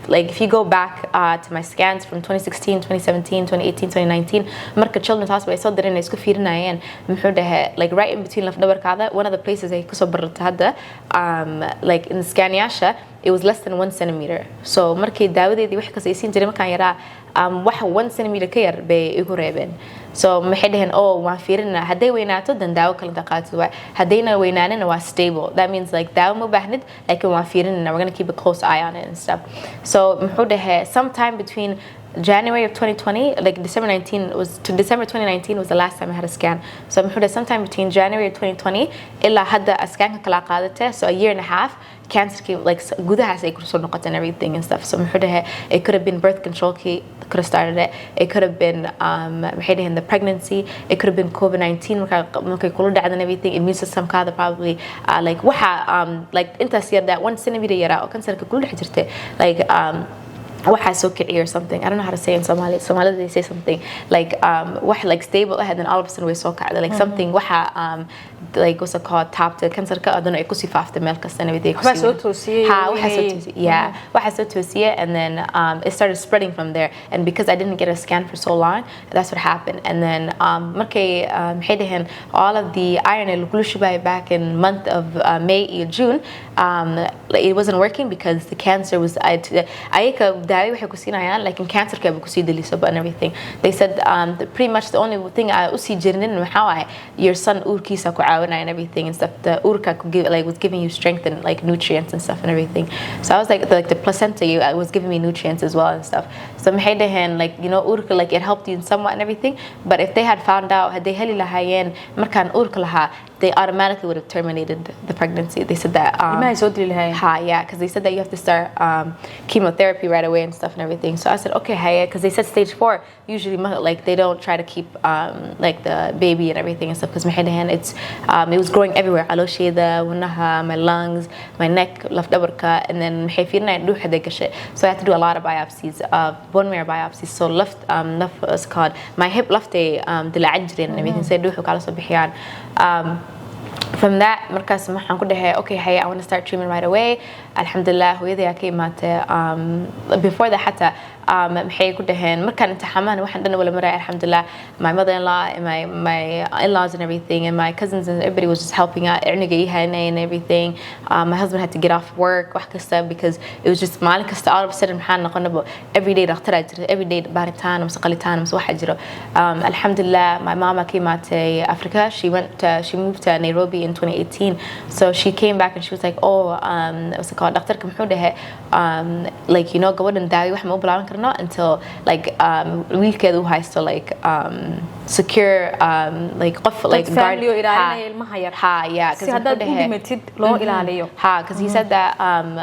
like if you go back to my scans from 2016, 2017, 2018, 2019, marka children's hospital ay soo direen ay isku fiirinayeen, muxuu dhahay like right in between laf dhabarkaada, one of the places ay kusoo barata hadda, like in the scanyaasha, it was less than 1 centimeter. So markii daawadeedii wax kas ay siin jiray markaan yaraa, wax 1 centimeter ka yar bay igu reebeen. So maxay dhaheen, oh, waan fiirinaa, hadday weynaato dan daawo kala daqaato waay, haddayna weynaanina waa stable. That means like daawo ma baahnid, laakiin waan fiirinaa, we're gonna keep a close eye on it and stuff. So muxuu dhahay sometime between January of 2020, like December 2019 was the last time I had a scan. So I'm sometime between January of 2020 illa hadda scan ka kala qaadate, so a year and a half. Cancerka like gudahaas ay kusoo noqotay and everything and stuff. So it could have been birth control key, could have started it. It could have been the pregnancy. It could have been COVID-19 markay kula dhacday and everything. Immune system kaada probably like waxa like intaas yar that 1 centimeter yara oo cancerka kula dhex jirtay like waxa soo kiciyo or something. I don't know how to say in Somali. Somali they say something like wax like stable ahead and all of a sudden way soo kacday like something waxa like what's it called tapped cancerka adana ay ku sii faaftay meel kasta and everything. Waxa soo toosiyay. Waxa soo toosiyay. Yeah, waxa soo toosiyay and then it started spreading from there, and because I didn't get a scan for so long, that's what happened. And then markay maxay dhahan all of the iron ee lagu shubay back in month of May or June, it wasn't working because the cancer was ayaka daawo waxay ku siinayaan like in cancerka ku sii daliso and everything. They said pretty much the only thing I u sii jirnin waxa waay your son uurkiisa ku caawinaya and everything and stuff. The uurka was giving you strength and like nutrients and stuff and everything. So I was like the placenta was giving me nutrients as well and stuff. So maxay dhahan like you know uurka like it helped you in somewhat and everything, but if they had found out had they heli lahayeen markaan uurka lahaa, they automatically would have terminated the pregnancy. They said that yeah, because they said that you have to start chemotherapy right away and stuff and everything. So I said okay, hey, because they said stage 4 usually like they don't try to keep like the baby and everything and stuff because it was growing everywhere. Nolosheeda, my lungs, my neck, lafdabarka, and then so I had to do a lot of biopsies, bone marrow biopsies. So what's called my hip left and everything. So from that markaas waxaan ku dhahay okay, hey, I want to start treatment right away. Alhamdulillah hooyaday ka imaatay before that حتى maxay ku dhahan markaan imtixaamaan waxaan dhan wala maray. Alhamdulillah, my mother-in-law and my in-laws and everything and my cousins and everybody was just helping out and everything. My husband had to get off work wax kasta because it was just maalin kasta all of a sudden maxaan noqonaba every day dhakhtar jira, every day baaritaan ama qalitaan ama waxa jiro. Alhamdulillah, my mama came out to Africa. She moved to Nairobi in 2018. So she came back and she was like, oh, what's it called, dhakhtarka muxuu dhahay like you know gabadhan daawi wax ma u bilaaban karno until like wiilkeedu uu haysto like secure like qof like guard ilaalinaya ilmaha yar. Yeah, because haddaad u dhimatid loo ilaaliyo. Because he said that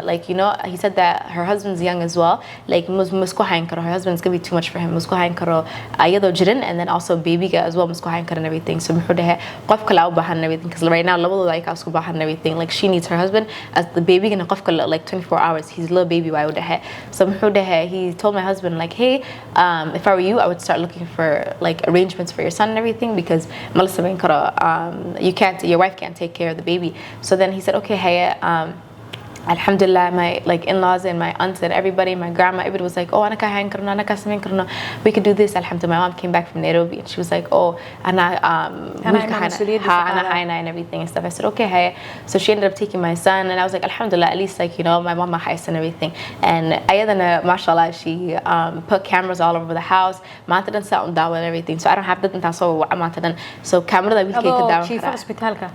like you know he said that her husband's young as well, like musku hayn karo, her husband's gonna be too much for him, musku hayn karo ayadoo jirin, and then also baby as well musku hayn karo and everything. So muxuu dhahay qof kale u baahan and everything because right now labadooda ay ka isku baahan and everything. Like she needs her husband as the baby and qof kale like 24 hours. He's a little baby why would dhahay. So muxuu dhahay he told my husband like, hey, if I were you, I would start looking for like arrangements for your son and everything because your wife can't take care of the baby. So then he said, okay, hey, Alhamdulillah, my like in-laws and my aunts and everybody, my grandma, everybody was like, oh, we could do this. Alhamdulillah, my mom came back from Nairobi and she was like, oh, and everything and stuff. I said, okay, hey. So she ended up taking my son and I was like, Alhamdulillah, at least like, you know, my mama hides and everything. And ayadana, mashallah, she put cameras all over the house. Matadan sa dawa and everything. So I don't have that until so camera that we can down. Chief hospital ka.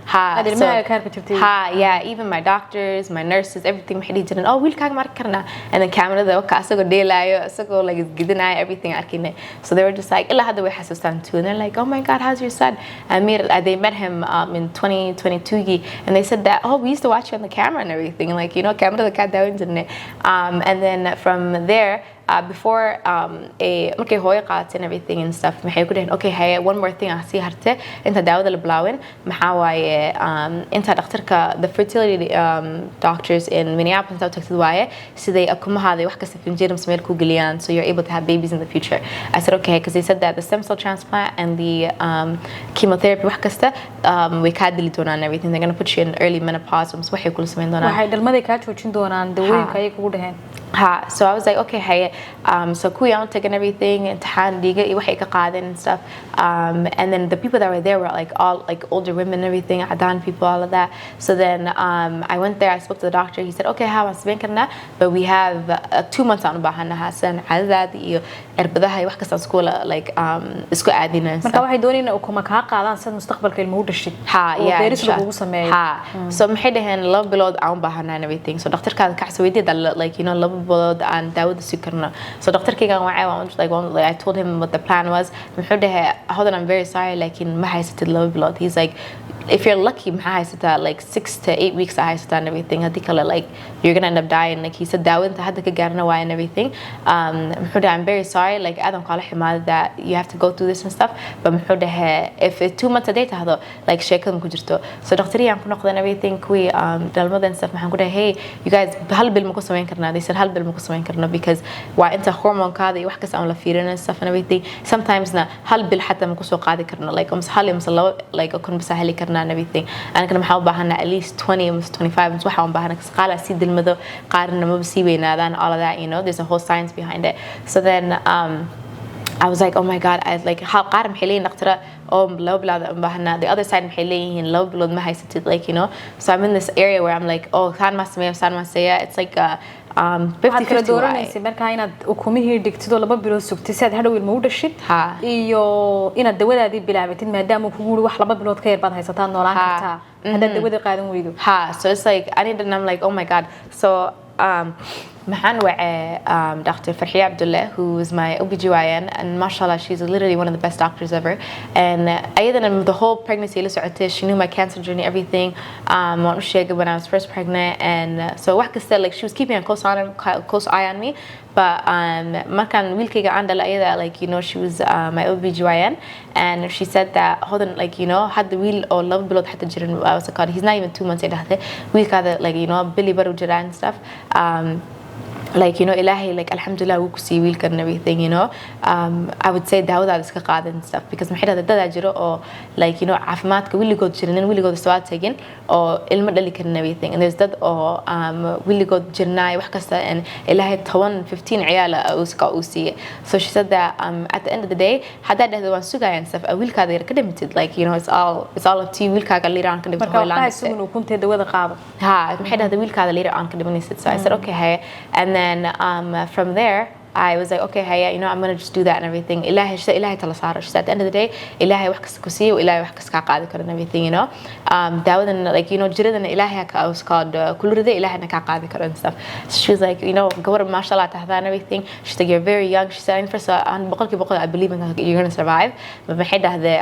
Yeah, even my doctors, my nurses, everything didn't. Oh, we'll karna. And then camera the asago daylayo, asago like gidinay everything arkine. So they were just like, illa hada way hasustan too. And they're like, oh my God, how's your son? And they met him in 2022 and they said that, oh, we used to watch you on the camera and everything. And like, you know, camera the cat down internet. And then from there, before markay hooyo qaatay and everything and stuff maxay ku dhayn okay, hey, one more thing si harte inta daawada la bilaawin maxaa waaye inta dhakhtarka the fertility doctors in Minneapolis that tagtid waaye siday akumahaada wax kasta finjeerum sameel ku galiyaan so you're able to have babies in the future. I said okay because they said that the stem cell transplant and the chemotherapy wax kasta way ka dili doonaan and everything. They're going to put you in early menopause so waxay kula sameyn doonaan waxay dhalmaday ka joojin doonaan dawooyinka ay kugu dhahayn. So I was like, okay, hey, so kuya taking everything and diga waxay ka qaadan and stuff. And then the people that were there were like all like older women and everything, Adan people, all of that. So then I went there, I spoke to the doctor. He said, okay, how am I but we have 2 months on bahana hasan azad iyo erbadaha wax kasta school like isku aadina. Marka waxay doonayaan kuma ka qaadaan sad mustaqbalka ilmuhu dhashay. Yeah. Deris lagu sameeyo. So maxay dhahan laba bilood aan bahana and everything. So doctor ka weydiiyay like you know laba bilood aan daawada sii karno so doctorkayga wacay I told him what the plan was muxuu dhahay Hodan I'm very sorry laakiin ma haysatid 2 bilood he's like if you're lucky maxaa haysataa like 6 to 8 weeks I haysataa and everything hadii kale like you're gonna end up dying like he said daawada hadda ka gaarna waa and everything muxuu dhahay I'm very sorry like aadan kala ximaada that you have to go through this and stuff but muxuu dhahay if it's 2 months a day tahdo like sheekada ku jirto so doctoriyaan ku noqday and everything kuwi dhalmada and stuff maxaan ku dhahay hey you guys hal bil ma ku sameyn karnaa they said hal bil ma ku sameyn karno because waa inta hormonkaada iyo wax kasta aan la fiirin and stuff and everything sometimes na hal bil xataa ma ku soo qaadi karno like hal iyo labo like kun bisa heli karnaa and everything ana kana maxaa u baahanaa at least 20 or 25 waxa aan baahanaa qaala si dilmado qaarna ma sii weynaadaan all of that you know there's a whole science behind it so then I was like oh my god I like how qaar maxay leeyihiin dhaqtara oo laba bilood aan baahanaa the other side maxay leeyihiin laba bilood ma haysatid like you know so I'm in this area where I'm like oh saan ma sameeyo it's like 50-50 dooranaysa markaa inaad ukumihii dhigtid oo 2 bilood sugtid si aad hadhow ilmo u dhashid iyo inaad dawadaadii bilaabatid maadaama kugu wuri wax 2 bilood ka yar baad haysataa noolaan kartaa hadda dawada qaadan weydo so it's like I need and I'm like oh my god so maxaan wacay Dr. Farhiya Abdullah who is my OBGYN and mashallah she's literally one of the best doctors ever and ayadana the whole pregnancy la socotay she knew my cancer journey everything waan u sheegay when I was first pregnant and so wax kasta like she was keeping a close eye on me but markan wiilkayga aan dhalay ayada like you know she was my OBGYN and she said that Hodan like you know had the wheel or 2 bilood hatta jirin I was like he's not even 2 months dhahday wiilkaada like you know billy baru jira and stuff like you know ilahi like alhamdulillah wuu ku sii wiilkan and everything you know I would say daawada iska qaadan and stuff because maxay dad jiro oo like you know caafimaadka wiligood jirinin wiligood soo tagin oo ilmo dhali karin and everything and there's dad oo wiligood jirnaa wax kasta and ilahi 15 ciyaal uu siiyay so she said that at the end of the day hadda dhahdo waan sugaya and stuff wiilkaada yar ka dhimited like you know it's all up to you wiilkaaga liir aan ka dhimto marka waxay sugan kunta dawada qaado maxay dhahdo wiilkaada liir aan ka dhimanaysid so I said okay hey and then from there I was like okay hey you know I'm going to just do that and everything ilahi tala saaro she said at the end of the day ilahi wax kasta ku siiyo ilahi wax kasta ka qaadi karo and everything you know daawadan like you know jiradan ilahi ka was called kulurida ilahi na ka qaadi karo and stuff so she was like you know gabar mashallah tahda and everything she's like you're very young she said first boqolkiiba I believe you're going to survive but maxay dhahday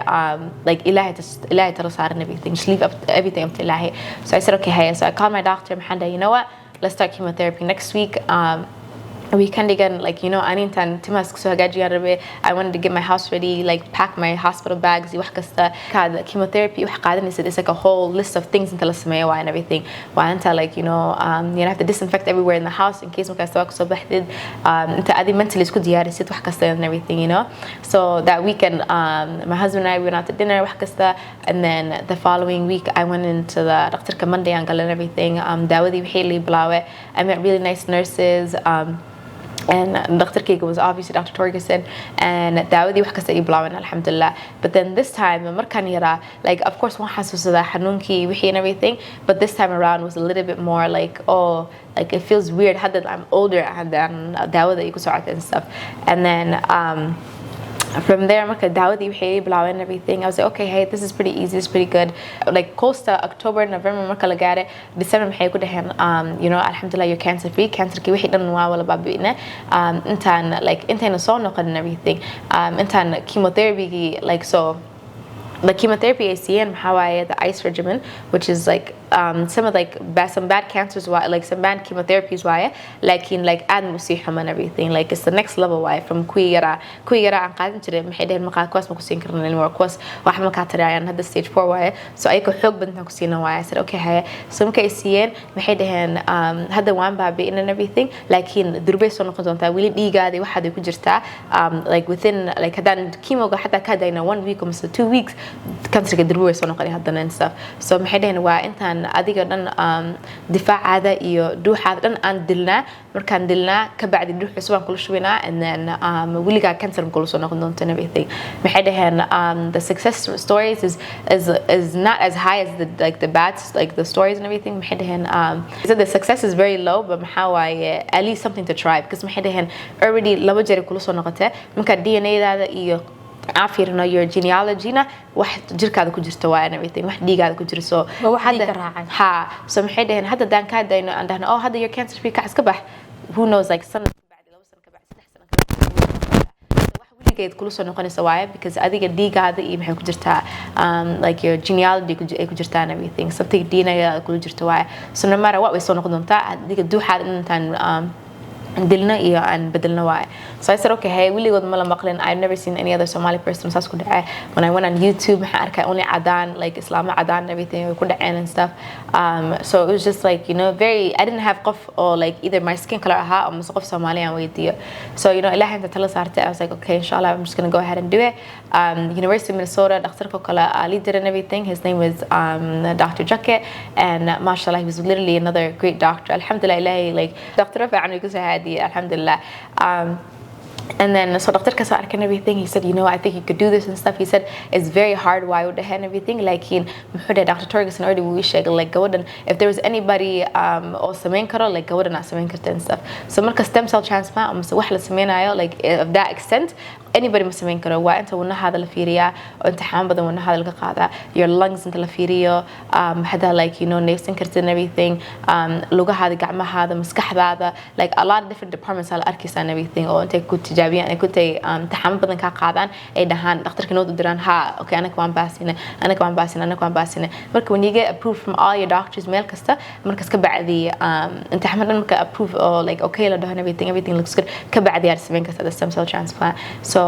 like ilahi tala saaro and everything just leave everything up to ilahi so I said okay hey so I called my doctor Mahanda you know what let's start chemotherapy next week weekend again like you know anytime timas so hagajiya rabe I wanted to get my house ready like pack my hospital bags wax kasta kad chemotherapy wax qaadanaysa is like a whole list of things inta la sameeyo and everything waa anta like you know you have to disinfect everywhere in the house in case marka soo baxdid inta adi mentally isku diyaarisid wax kasta and everything you know so that weekend my husband and I went out to dinner wax kasta and then the following week I went into the doctor Monday and everything daawadi wixii li bilaawe I met really nice nurses and Dr. Kega was obviously Dr. Torgerson and daawadi wax kasta ay bilaaween alhamdulillah but then this time markan yara like of course one xasuusada xanuunkii wixii and everything but this time around was a little bit more like oh like it feels weird had that I'm older and then daawada ay ku socotay and stuff and then from there marka daawadi wixii bilaaween and everything I was like okay hey this is pretty easy it's pretty good like costa October November marka la gaare December maxay ku dhaheen you know alhamdulillah you're cancer free cancerki wixii dhan waa wala baabi'ina intaan like intayna soo noqon and everything intaan chemotherapy like so the chemotherapy ACN the ICE regimen which is like some of like some bad cancers like some bad chemotherapies like in like add musiham and everything like it's the next level from kuyara aan qaadan jiray maxay dhaheen maqa kuwas ma ku siin karnaa anymore kuwas wax ma ka tarayaan hadda stage 4 so ay ku xoog badan ku siina I said okay hay so markay ACN maxay dhaheen hadda waan baabi'in and everything laakiin durbay soo noqon doontaa wili dhiigaadi waxaad ku jirtaa like within like hadan chemo ga hatta ka dayna 1 week or 2 weeks cancerka durbay soo noqon hadana and stuff so maxay dhaheen waa intaan adiga dhan difaacaada iyo dhuuxaada dhan aan dilnaa markaan dilnaa ka bacdi dhuux cusub aan kula shubinaa and then wiliga cancer kula soo noqon doonto and everything maxay dhaheen the success stories is not as high as the bad like the stories and everything maxay dhaheen so the success is very low but maxaa waaye at least something to try because maxay dhaheen already laba jeer kula soo noqotay marka DNA daada iyo afirno your genealogy na wax jirkaada ku jirto waa and everything wax dhiigaada ku jiro so hadda raacay so maxay dhaheen hadda daan ka dayno aan dhahno oh hadda your cancer free ka iska bax who knows like سنة بعد لو سنة بعد 6 سنة كمان wax wiligeed kula soo noqonaysa waaye because adiga dhiigaada iyo maxay ku jirtaa like your genealogy ay ku jirtaa and everything something DNA kula jirta waaye so no matter what way soo noqon doontaa adiga duuxaad intaan dilna iyo aan bedelna waaye so I said okay hey wiligood ma la maqlin I've never seen any other Somali person saas ku dhacay when I went on YouTube waxaan arkay only cadaan like Islaama cadaan and everything ku dhaceen and stuff so it was just like you know very I didn't have qof or like either my skin color ahaa or mise qof Somali aan weydiiyo so you know ilaahay inta tala saartay I was like okay inshallah I'm just going to go ahead and do it University of Minnesota dhakhtarka kale Ali did and everything his name was Dr. Jacket and mashallah he was literally another great doctor alhamdulillah ilaahay like doctor fiican ku soo alhamdulillah and then so Dr. Qisada and everything he said you know I think you could do this and stuff he said it's very hard why would the hand everything like in Dr. Torgerson already we shake like go and if there was anybody or samayn karo like go and samayn karta and stuff so marka stem cell transplant so wax la samaynayo like of that extent anybody must samayn karo waa inta wadnahaada la fiiriyaa oo imtixaan badan wadnahaada laga qaadaa your lungs inta la fiiriyo hada like you know neefsan karta and everything lugahaada gacmahaada maskaxdaada like a lot of different departments ala arkaysa and everything oo intay ku tijaabiyaan ay ku tay imtixaan badan ka qaadaan ay dhahaan dhakhtarka noo diraan ha okay anaka waan baasina marka when you get approved from all your doctors meel kasta markas ka bacdi imtixaan dhan marka approve oo like okay la dhahan everything looks good ka bacdi aad samayn karta the stem cell transplant so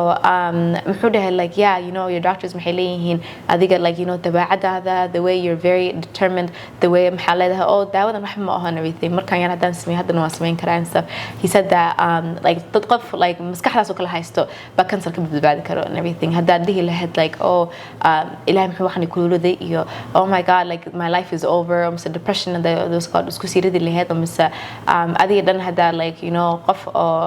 muxuu dhahay like yeah you know your doctors maxay leeyihiin adiga like you know dabeecadaada the way you're very determined the way maxaa leedahay oh daawadan wax ma aha and everything markaan yar haddaan sameeyo haddana waan samayn karaa and stuff he said that like dad qof like maskaxdaas oo kala haysto baa kansarka badbaadi karo and everything haddaad dhihi lahayd like oh ilaahay muxuu waxaan kuluday iyo oh my god like my life is over mise depression and those god isku siiradi lahayd mise adiga dhan haddaa like you know qof oo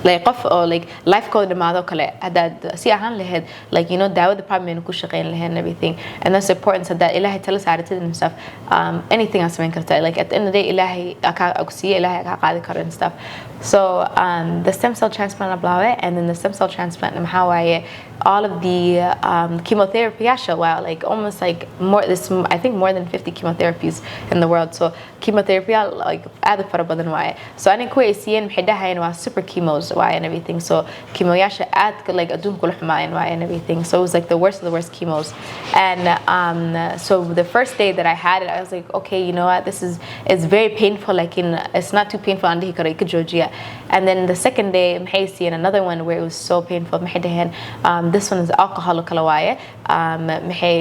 like qof oo like life code dhamaado kale hadaad si ahaan lahayd like you know daawada problem ku shaqeyn lahayd and everything and that's important that ilaahay tala saaratid and stuff anything aan samayn kartaa like at the end of the day ilaahay aka ogsiye ilaahay aka qaadi karo and stuff so the stem cell transplant ablaawe and then the stem cell transplant maxaa waaye all of the chemotherapy well like almost like more this I think more than 50 chemotherapies in the world so chemotherapy like aad fara badan waaye so aniga ku ACN maxay dhahayn waa super chemos waaye and everything so chemoyaasha aad like adduunka la xumaayeen waaye and everything so it was like the worst of the worst chemos and so the first day that I had it I was like okay you know what this is it's very painful like it's not too painful and hikara Georgia and then the second day maxay ACN another one where it was so painful maxay dhahayn this one is alcohol kala waaye maxay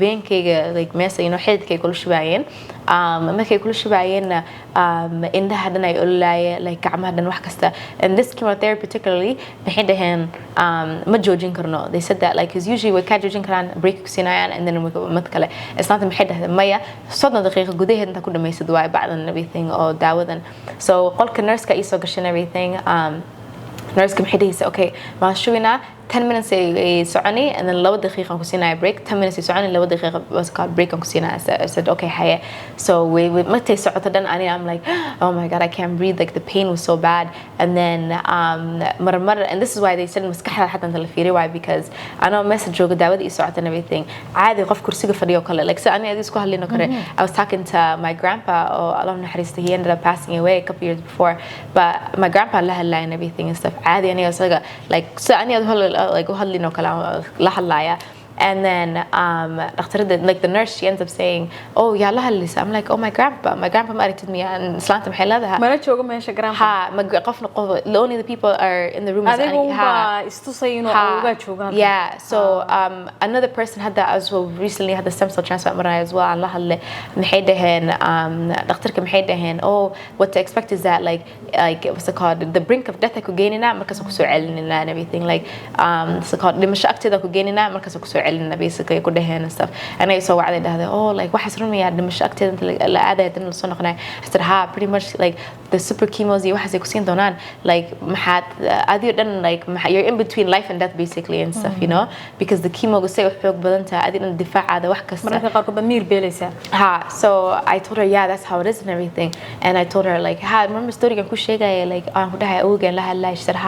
veinkayga like meesa you know xididkay kula shubaayeen markay kula shubaayeen indhaha dhan ay ololaayeen like gacmaha dhan wax kasta and this chemotherapy particularly maxay dhaheen ma joojin karno they said that like is usually way ka joojin karaan break ku siinayaan and then mid kale isna maxay dhaheen maya 30 daqiiqo gudaheed inta ku dhameysad waaye bacdan everything oo daawadan so qolka nurse ka isoo gashan everything nurse ka maxay dhahaysa okay ma shubina 10 minutes ay soconi and then 2 daqiiqo ku siinay break 10 minutes ay soconi 2 daqiiqo was called break ku siinay I said okay haye so we matay socoto dan ani I'm like oh my god I can't breathe like the pain was so bad and then mar and this is why they said maskaxda hatta inta la fiiriyo why because I know message jooga daawada iyo socota and everything caadi qof kursiga fadhiyo kale like so ani isku hadlino kare I was talking to my grandpa oh Allah naxariista he ended up passing away a couple years before but my grandpa la hadlay and everything and stuff caadi ani asaga like so ani like hadlino kala la hadlaya and then like the nurse she ends up saying oh ya la hadlisa I'm like oh my grandpa ma aragtid miya islaanta maxay leedahay mana joogo meesha grandpa ha ma qofna qof only the people are in the room ha istusayno uga joogan yeah so another person had that as well recently had the stem cell transplant maray as well la hadle maxay dhaheen dhakhtarka maxay dhaheen oh what to expect is that like what's it called the brink of death ku geenina markaas ku soo celinina and everything like what's it called dhimasho agteeda ku geenina markaas ku soo celina basically ku dhaheen stuff and I saw wacday dhahday oh like waxaas rumiya dhimasho agteeda la aaday tan soo noqonay I said ha pretty much like the super chemos iyo waxaas ay ku siin doonaan like maxaad adiyo dhan like you're in between life and death basically and stuff you know because the chemo go say xoog badan tahay adiyo dhan difaacaada wax kasta marka qaar ku bamiir beelaysa ha so I told her yeah that's how it is and everything and I told her like ha remember story kan ku sheegay like aan ku dhahay awgeyn la hadlay I said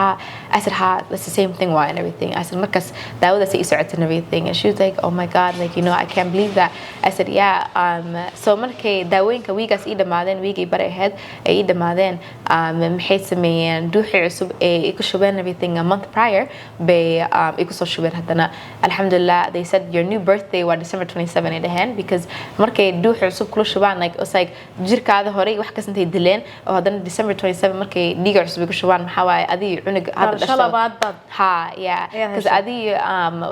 ha that's the same thing why and everything I said markaas daawada say socota and everything and she was like, oh my god, like I can't believe that. I said yeah. So markay daawooyinka wiigaas ii dhamaadeen wiigay bare ahayd ay ii dhamaadeen maxay sameeyeen duuxi cusub ee ku shubeen everything a month prior bay igu soo shubeen haddana alhamdulillah. They said your new birthday was December 27 ay dhaheen because markay duuxi cusub kula shubaan like it's like jirkaada hore wax kas intay dileen oo haddana December 27 markay dhiiga cusub igu shubaan maxaa waaye adii cunug hadda dhasho ha yeah because adii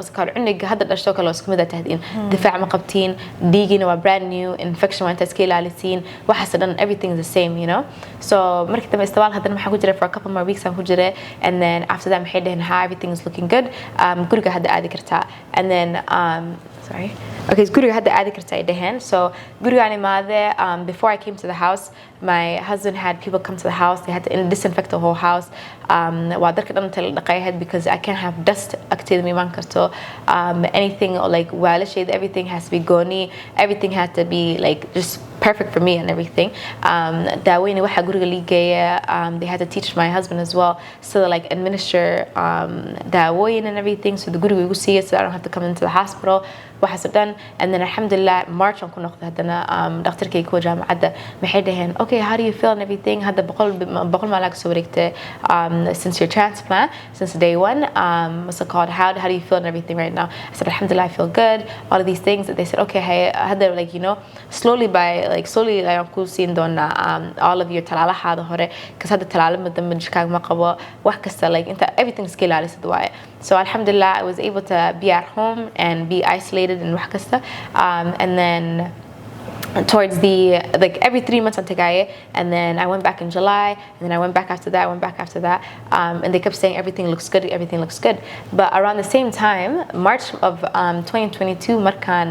waskar cunug hadda dhasho kale isku mid ah tahdin difaac ma qabtiin dhiigina waa brand new infection waa inta iska ilaalisiin waxaas dhan everything is the same so markii dambe istabaal haddana maxaa ku jira for a couple more weeks aan ku jira and then after that maxay dhaheen ha everything is looking good guriga hadda aadi kartaa and then sorry okay guriga hadda aadi kartaa ay dhaheen so guriga aan imaade before I came to the house my husband had people come to the house. They had to disinfect the whole house. waa darka dhan inta la dhaqay because I can't have dust agteeda ma imaan karto anything like waalasheeda everything has to be gooni, everything had to be like just perfect for me and everything. daawooyin waxa guriga liigeeya they had to teach my husband as well so like administer daawooyin and everything so the guriga igu siiya so I don't have to come into the hospital waxaas dhan and then alhamdulillah March aan ku noqday haddana dhakhtarkay ku jaamacadda maxay dhaheen okay how do you feel and everything hadda boqol maal soo wareegtay since your transplant since day one what's it called how do you feel and everything right now. I said alhamdulillah I feel good all of these things. They said okay hey hadda like slowly ayaan ku siin doonaa all of your talaalahaada hore because hadda talaalo madamba jirkaaga ma qabo wax kasta like inta everything iska ilaalisad waaye. So alhamdulillah I was able to be at home and be isolated and wax kasta and then towards the like every 3 months on Tagaye and then I went back in July and then I went back after that and they kept saying everything looks good but around the same time March of 2022 markan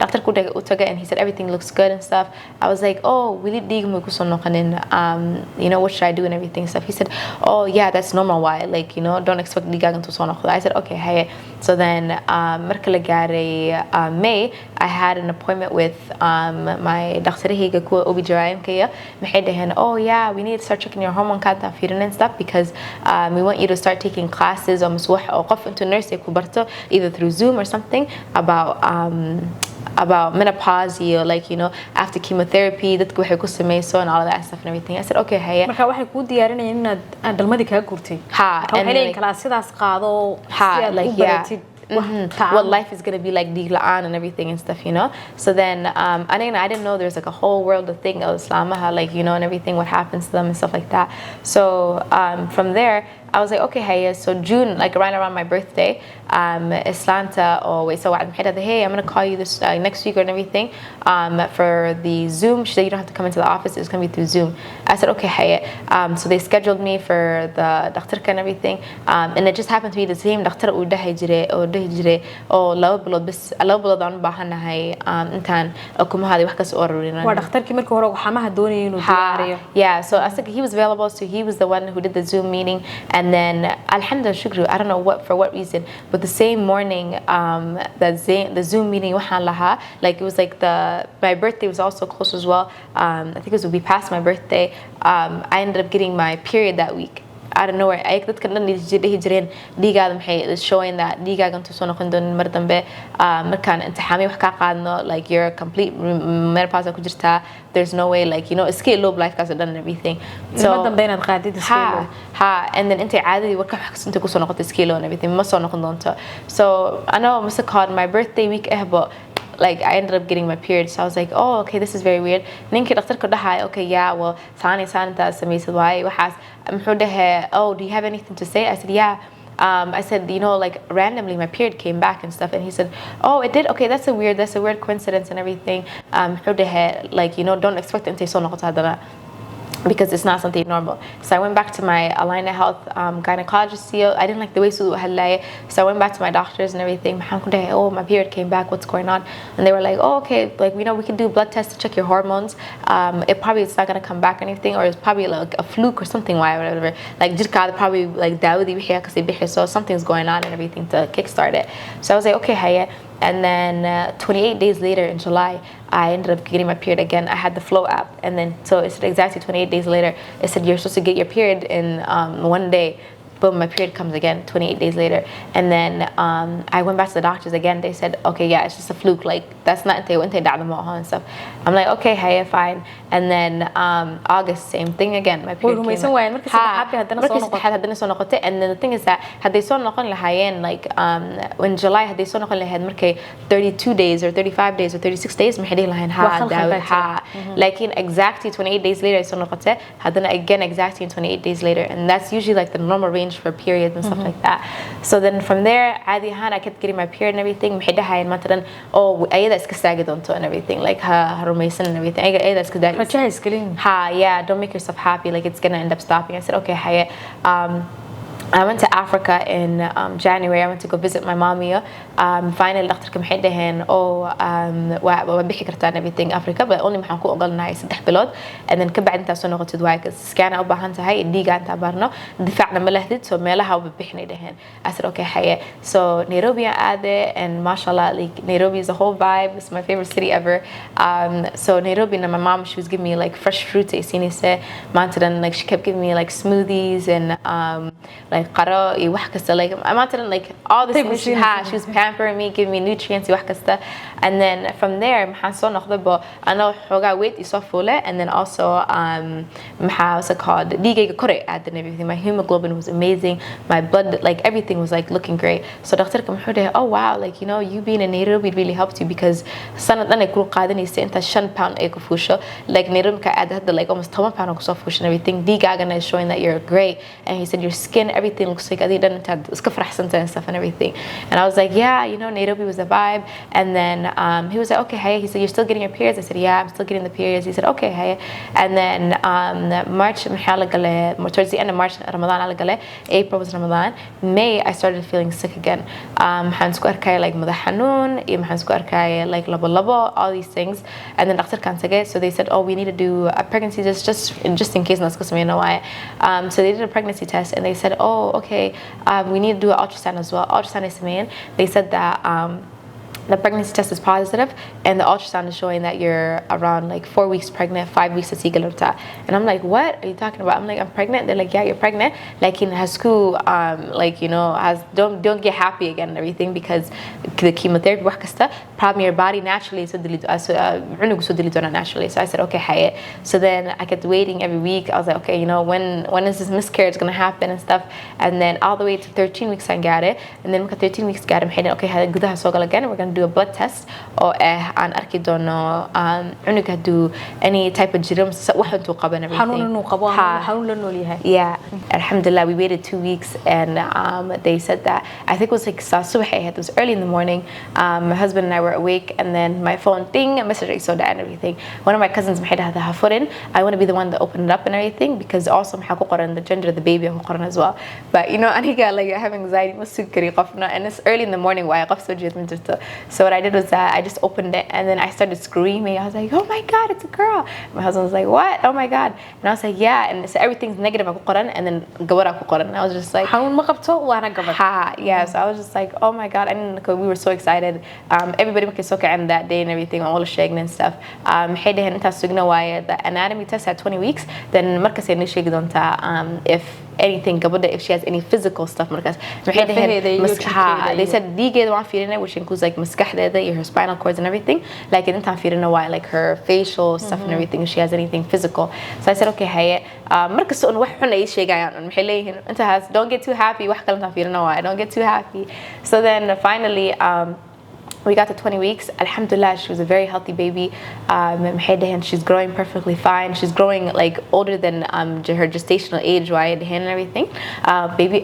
Dr. Kuda Utaga and he said everything looks good and stuff. I was like oh we need dig muku soo noqonin what should I do and everything and stuff. He said oh yeah that's normal why like don't expect digagan to soo noqdo. I said okay hey so then marka la gaaray May I had an appointment with my dhakhtarahayga kuwa OB/GYN-kaya maxay dhaheen oh yeah we need to start checking your hormone count and stuff because we want you to start taking classes or maswax or qof into nurse ay ku barto either through Zoom or something about menopause or like after chemotherapy dadku waxay ku sameyso and all of that stuff and everything. I said okay hey marka waxay ku diyaarinayeen inaad dalmadii kaga gurtay ha and like kalaasidaas qaado ha like u baratid what life is going to be like dilaan and everything and stuff so then I didn't know there's like a whole world of thing of Islamaha like and everything what happens to them and stuff like that. So from there I was like okay hey so June like right around my birthday Islanta or wait so I'm hey I'm going to call you this next week or everything for the Zoom. She said you don't have to come into the office, it's going to be through Zoom. I said okay hey so they scheduled me for the dhakhtarka and everything and it just happened to be the same dhakhtar uu dhahay jiray oo laba bilood aan u baahanahay intaan ukumahaadi wax ka soo aruurin. waa dhakhtarkii markii hore waxamaha doonayay inuu diyaariyo yeah so I said he was available so he was the one who did the Zoom meeting and then alhamdulillah shukru I don't know for what reason but the same morning the Zoom meeting waxaan lahaa like it was like my birthday was also close as well. I think it would be past my birthday. I ended up getting my period that week out of nowhere. ay dadka dhan dhihi jireen dhiigaada maxay showing that dhiigaaga intuu soo noqon doonin mar dambe markaan imtixaamay wax ka qaadno like you're complete menopause ku jirtaa there's no way like iska ilob lifekaas dhan and everything so mar dambe inaad qaadid iska ilob ha and then intay caadadii warka wax inta ku soo noqotay iska ilob and everything ma soo noqon doonto. So I know I must have called my birthday week but like I ended up getting my period so I was like oh okay this is very weird. ninki dhakhtarka dhahay okay yeah well saanta sameysad waay waxaas muxuu dhahay oh do you have anything to say. I said yeah I said like randomly my period came back and stuff and he said oh it did okay that's a weird coincidence and everything muxuu dhahay like don't expect intay soo noqoto hadana because it's not something normal. So I went back to my Alina Health gynecologist. I didn't like the way Sulu had lay. So I went back to my doctors and everything. Oh, my period came back. What's going on? And they were like, oh, okay. Like we can do blood tests to check your hormones. It's not gonna come back or anything, or it's probably like a fluke or something. Why, whatever. Like jirka probably like daawado so something's going on and everything to kickstart it. So I was like, okay, hey. And then 28 days later in July, I ended up getting my period again. I had the Flow app, and then so it said exactly 28 days later, it said you're supposed to get your period in 1 day. boom, my period comes again 28 days later. And then I went back to the doctors again. They said, okay, yeah, it's just a fluke. Like, that's not and stuff. I'm like, okay, hey, fine. And then August, same thing again. My period came. And then the thing is that had they saw like in July had they saw 32 days or 35 days or 36 days like in exactly 28 days later I saw again exactly 28 days later, and that's usually like the normal range for periods and stuff like that. So then from there I kept getting my period and everything. Oh, ayaa iska saagi doonto and everything, like her rumaysan and everything. Ayaa iska yeah, don't make yourself happy, like it's gonna end up stopping. I said, okay, Haya. I went to Africa in January. I went to go visit my mommy. Finally, doctor maxay dhaheen waa bixi kartaa and everything Africa, but only maxaan ku ogolnahay 3 bilood, and then kabacdi intaad soo noqotid waa ka scan u baahan tahay dhiiga inta barno difaacna ma lahdid, so meelaha u bixinay dhaheen. I said, okay, Haya. So Nairobi aade, and mashallah, like Nairobi is a whole vibe. It's my favorite city ever. So Nairobi, and my mom, she was giving me like fresh fruits. Like she kept giving me like smoothies and like qaro iyo wax kasta, like like all the things she was pampering me, giving me nutrients iyo wax kasta. And then from there maxaan soo noqday bo ana xogaa weight isoo fuule, and then also what's it called, dhiigayga kor aad and everything. My hemoglobin was amazing, my blood, like everything was like looking great. So doctorka muxuu dhahay, oh wow, like you know, you being in Nairobi really helped you because sanad dhan ay ku qaadanaysa inta 5 pound ay ku fuusho, like Nairobi ka aad hadda like almost 10 pound ku soo fuusho and everything. Dhiigaagana is showing that you're great, and he said your skin, everything looks like adi dhan intaad iska faraxsanta and stuff and everything. And I was like, yeah, you know, Nairobi was a vibe. And then he was like, okay, hey, he said, you're still getting your periods? I said, yeah, I'm still getting the periods. He said, okay, hey. And then March, towards the end of March, Ramadan, April was Ramadan. May, I started feeling sick again. Like madax xanuun, like laba, all these things. And then doctor kan sige, so they said, oh, we need to do a pregnancy test just in case. So they did a pregnancy test, and they said, oh, okay, we need to do an ultrasound as well. Ultrasound is mean. They said that the pregnancy test is positive, and the ultrasound is showing that you're around like 4 weeks pregnant, 5 weeks at Sigalurta. And I'm like, what are you talking about? I'm like, I'm pregnant. They're like, yeah, you're pregnant. Like in Hasku, like, you know, don't get happy again and everything, because the chemotherapy wakasta, problem your body naturally so naturally. So I said, okay, Hayat. So then I kept waiting every week. I was like, okay, you know, when is this miscarriage gonna happen and stuff? And then all the way to 13 weeks I got it, and then 13 weeks got him, okay, gudaha sogal again, we're gonna do a blood test or aan arki doono unuga do any type of germs wax intuu qaban everything. Yeah, alhamdulillah, we waited 2 weeks, and they said that, I think it was like it was early in the morning. My husband and I were awake, and then my phone ding, a message I saw that and everything. One of my cousins I want to be the one that opened it up and everything, because also the gender of the baby as well. But you know, aniga like I have anxiety, and it's early in the morning. So what I did was that I just opened it, and then I started screaming. I was like, oh my God, it's a girl. My husband was like, what? Oh my God. And I was like, yeah. And so everything's negative, and then and I was just like, yeah. So I was just like, oh my God. And we were so excited. Everybody was so excited that day and everything, all the shaking and stuff. The anatomy test at 20 weeks, then if anything, if she has any physical stuff, they said which includes like her spinal cords and everything, like like her facial stuff and everything, if she has anything physical. So I said, okay, hey, don't get too happy, don't get too happy. So then finally we got to 20 weeks. Alhamdulillah, she was a very healthy baby. She's growing perfectly fine. She's growing like older than her gestational age, and everything. Baby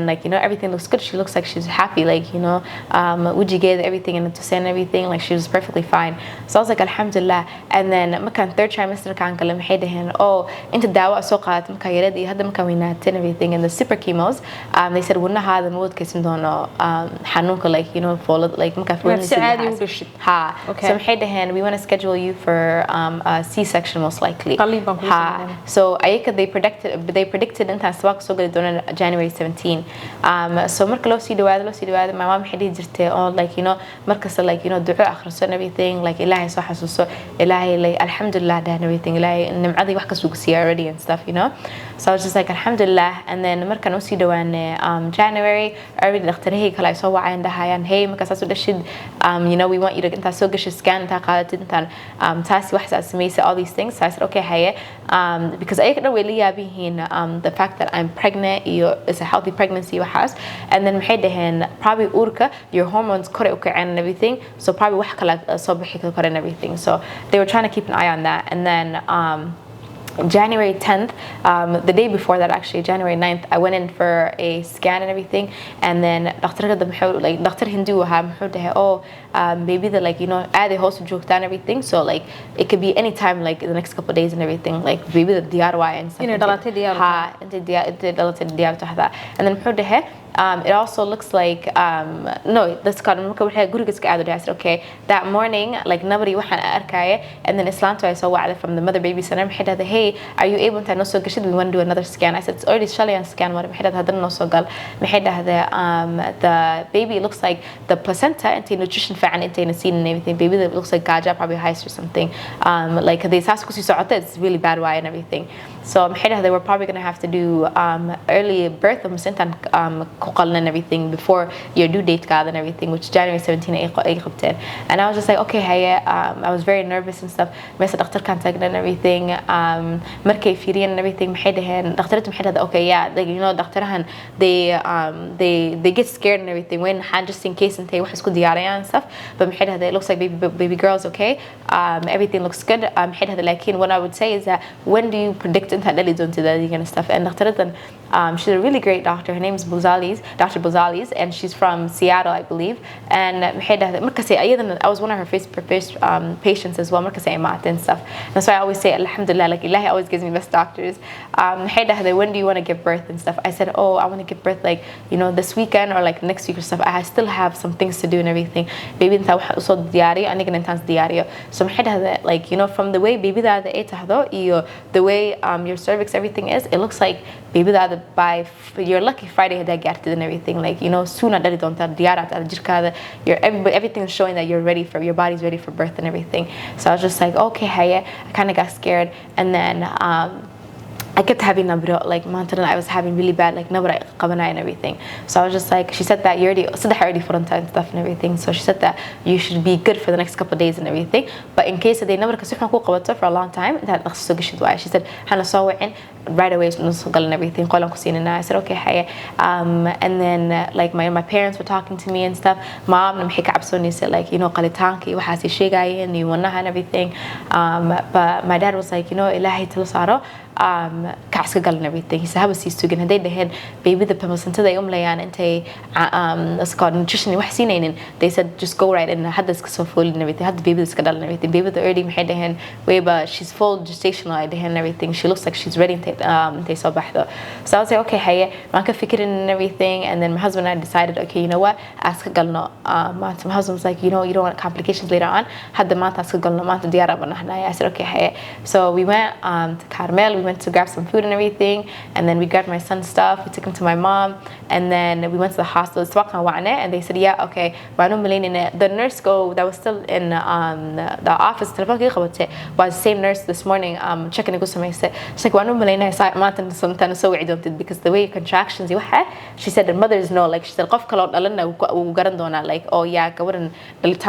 like, you know, everything looks good. She looks like she's happy, like, you know, everything and to send everything, like she was perfectly fine. So I was like, alhamdulillah. And then third trimester oh, into dawa soqat and everything, and the super chemos, they said xanuunka like foolad like markaa si caadi u gashid ha Okay. so maxay dhaheen we want to schedule you for a C-section most likely Qalliin baan kuu Ha. sameynaa. So ayaka they predicted intaan sabaq soo gali doonaan January 17 so marka loo sii dhawaado my mom waxay dhihi jirtay oh like markasta like duco akhriso and everything like ilaahay soo xasuuso ilaahay like alhamdulillah and everything ilaahay nimcadii wax ka sugsiya already and stuff so I was just like alhamdulillah and then markaan u sii dhawaanay January already dhakhtarihii kale ay soo wacayaan dhahayaan hey markaas aad u dhashid we want you to intaa soo gashay scan intaa qaadatid intaan taasi wax saad samaysay all these things so I said okay haye because ayaka dhan way la yaab yihiin the fact that I'm pregnant is a healthy pregnancy waxaas and then maxay dhaheen probably uurka your hormones kore u kaceen and everything so probably wax kale soo bixi karo and everything so they were trying to keep an eye on that and then January 10th, the day before that actually, January 9th, I went in for a scan and everything, and then Dr. Hindu maybe the add a host of joke and everything, so like it could be any time like in the next couple of days and everything, like maybe the DRY and stuff. And then it also looks like no, that's called gurigeeda. I said okay. That morning, like nobody waxaan arkaya, and then Islanto I saw wacda from the mother baby center. Hey, are you able to no so we want to do another scan? I said it's already Shali scan. What no so gal. The baby looks like the placenta and nutrition fat and scene and everything. Baby that looks like gaja probably heist or something. Like they it's really bad why and everything. So they were probably gonna have to do early birth and everything before your due date and everything, which January 17 and I was just like okay hey I was very nervous and stuff. And everything markay fiiriyeen and everything okay yeah like they get scared and everything when just in case and wax isku diyaarayaan and stuff but it looks like baby girl's okay everything looks good what I would say is that when do you predict inta dhali doonto and stuff and she's a really great doctor. Her name is Dr. Buzali's, and she's from Seattle, I believe. And I was one of her first patients as well. And stuff. That's why I always say, Alhamdulillah, like Ilahi always gives me best doctors. When do you want to give birth and stuff? I said, oh, I want to give birth like this weekend or like next week or stuff. I still have some things to do and everything. Baby, so like from the way baby the way your cervix everything is, it looks like baby by your lucky Friday had gaartid and everything like sooner dhali doonta diyaarad jirkaada everything is showing that you're ready for your body's ready for birth and everything. So I was just like okay hey I kind of got scared and then I kept having nabro like mountain I was having really bad like nabra qabanay and everything. So I was just like she said that you already front and stuff and everything. So she said that you should be good for the next couple of days and everything, but in case they nabra kasixan ku qabato for a long time that so gashid way. She said hana soo wicin right away and everything. I said okay hey and then like my parents were talking to me and stuff. Mom said like qalitaanki waxaasi sheegayeen iyo wanaha and everything but my dad was like ilaahay tala saaro kacska gal and everything. He said have a sugan haday dhahen baby the placenta ay umlayaan intay it's called nutrition wax siinaynin. They said just go right and hadda iska soo fool and everything had baby iska dal and everything. Baby the early maxay dhahen wayba she's full gestational ay dhahen and everything. She looks like she's ready to so baxdo. So I was like okay hey waan ka fikirin and everything and then my husband and I decided okay you know what ask galno my husband was like you don't want complications later on hadda maanta ask galno maanta diyaar banahnay. I said okay hey so we went to Carmel. We went to grab some food and everything and then we grabbed my son's stuff. We took him to my mom and then we went to the hospital and they said yeah okay the nurse that was still in the office was the same nurse this morning checking she's like because the way contractions she said the mothers know like she said like oh yeah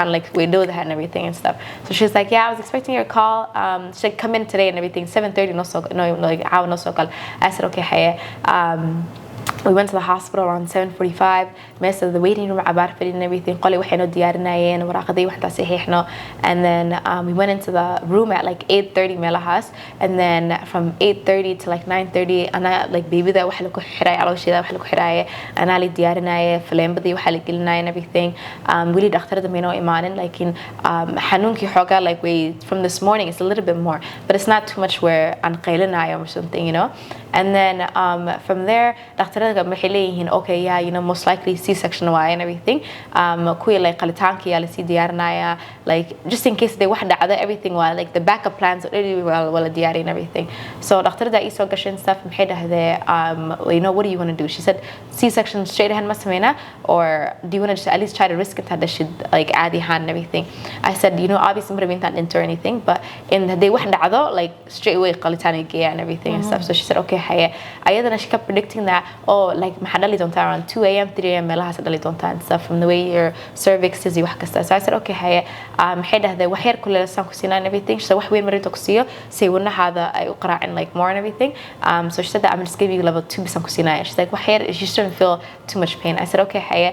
like we do that and everything and stuff. So she's like yeah I was expecting your call she said come in today and everything 7:30 no like I said okay hey we went to the hospital around 7:45. Most of the waiting room عبارة and everything. قالوا وحنا ديارناين ورقدي وحنا صحيحنا. And then we went into the room at like 8:30 ملهاس. And then from 8:30 to like 9:30 أنا like baby ده وحلو كحراي على وشي ده وحلو كحراي. أنا اللي ديارناين فلان بدي وحلو قلنا and everything. Really دكتور ده منو إيمانن like in حنون كي حاجة like we from this morning it's a little bit more but it's not too much where أنقلنا or something And then from there dhaqtarada waxay leeyihiin okay yeah you know most likely C-section waa and everything kuwi like qalitaanka yaa la sii diyaarinaya like just in case they wax dhacdo everything waa like the backup plans already wala diyaarin everything so dhaqtarada ay soo gashay stuff maxay dhahdee you know what do you want to do she said C-section straight ahead ma sameena or do you want to just at least try to risk it that should like caadi ahaan and everything I said you know obviously ma rabin intaan into anything but in hadday wax dhacdo like straight away qalitaan ay geeyaan and everything and stuff so she said okay haye ayadana she kept predicting that oh like maxaa dhali doontaa around 2 a.m. 3 a.m. meelahaas dhali doontaa and stuff from the way your cervix is iyo wax kasta so I said okay haye maxay dhahdee wax yar kuleelasaan ku siinaa and everything so wax weyn marinta ku siiyo say wanahaada ay u qaraacin like more and everything so she said that I'm just give you level 2 bisan ku siinaa she's like wax yar she shouldn't feel too much pain I said okay haye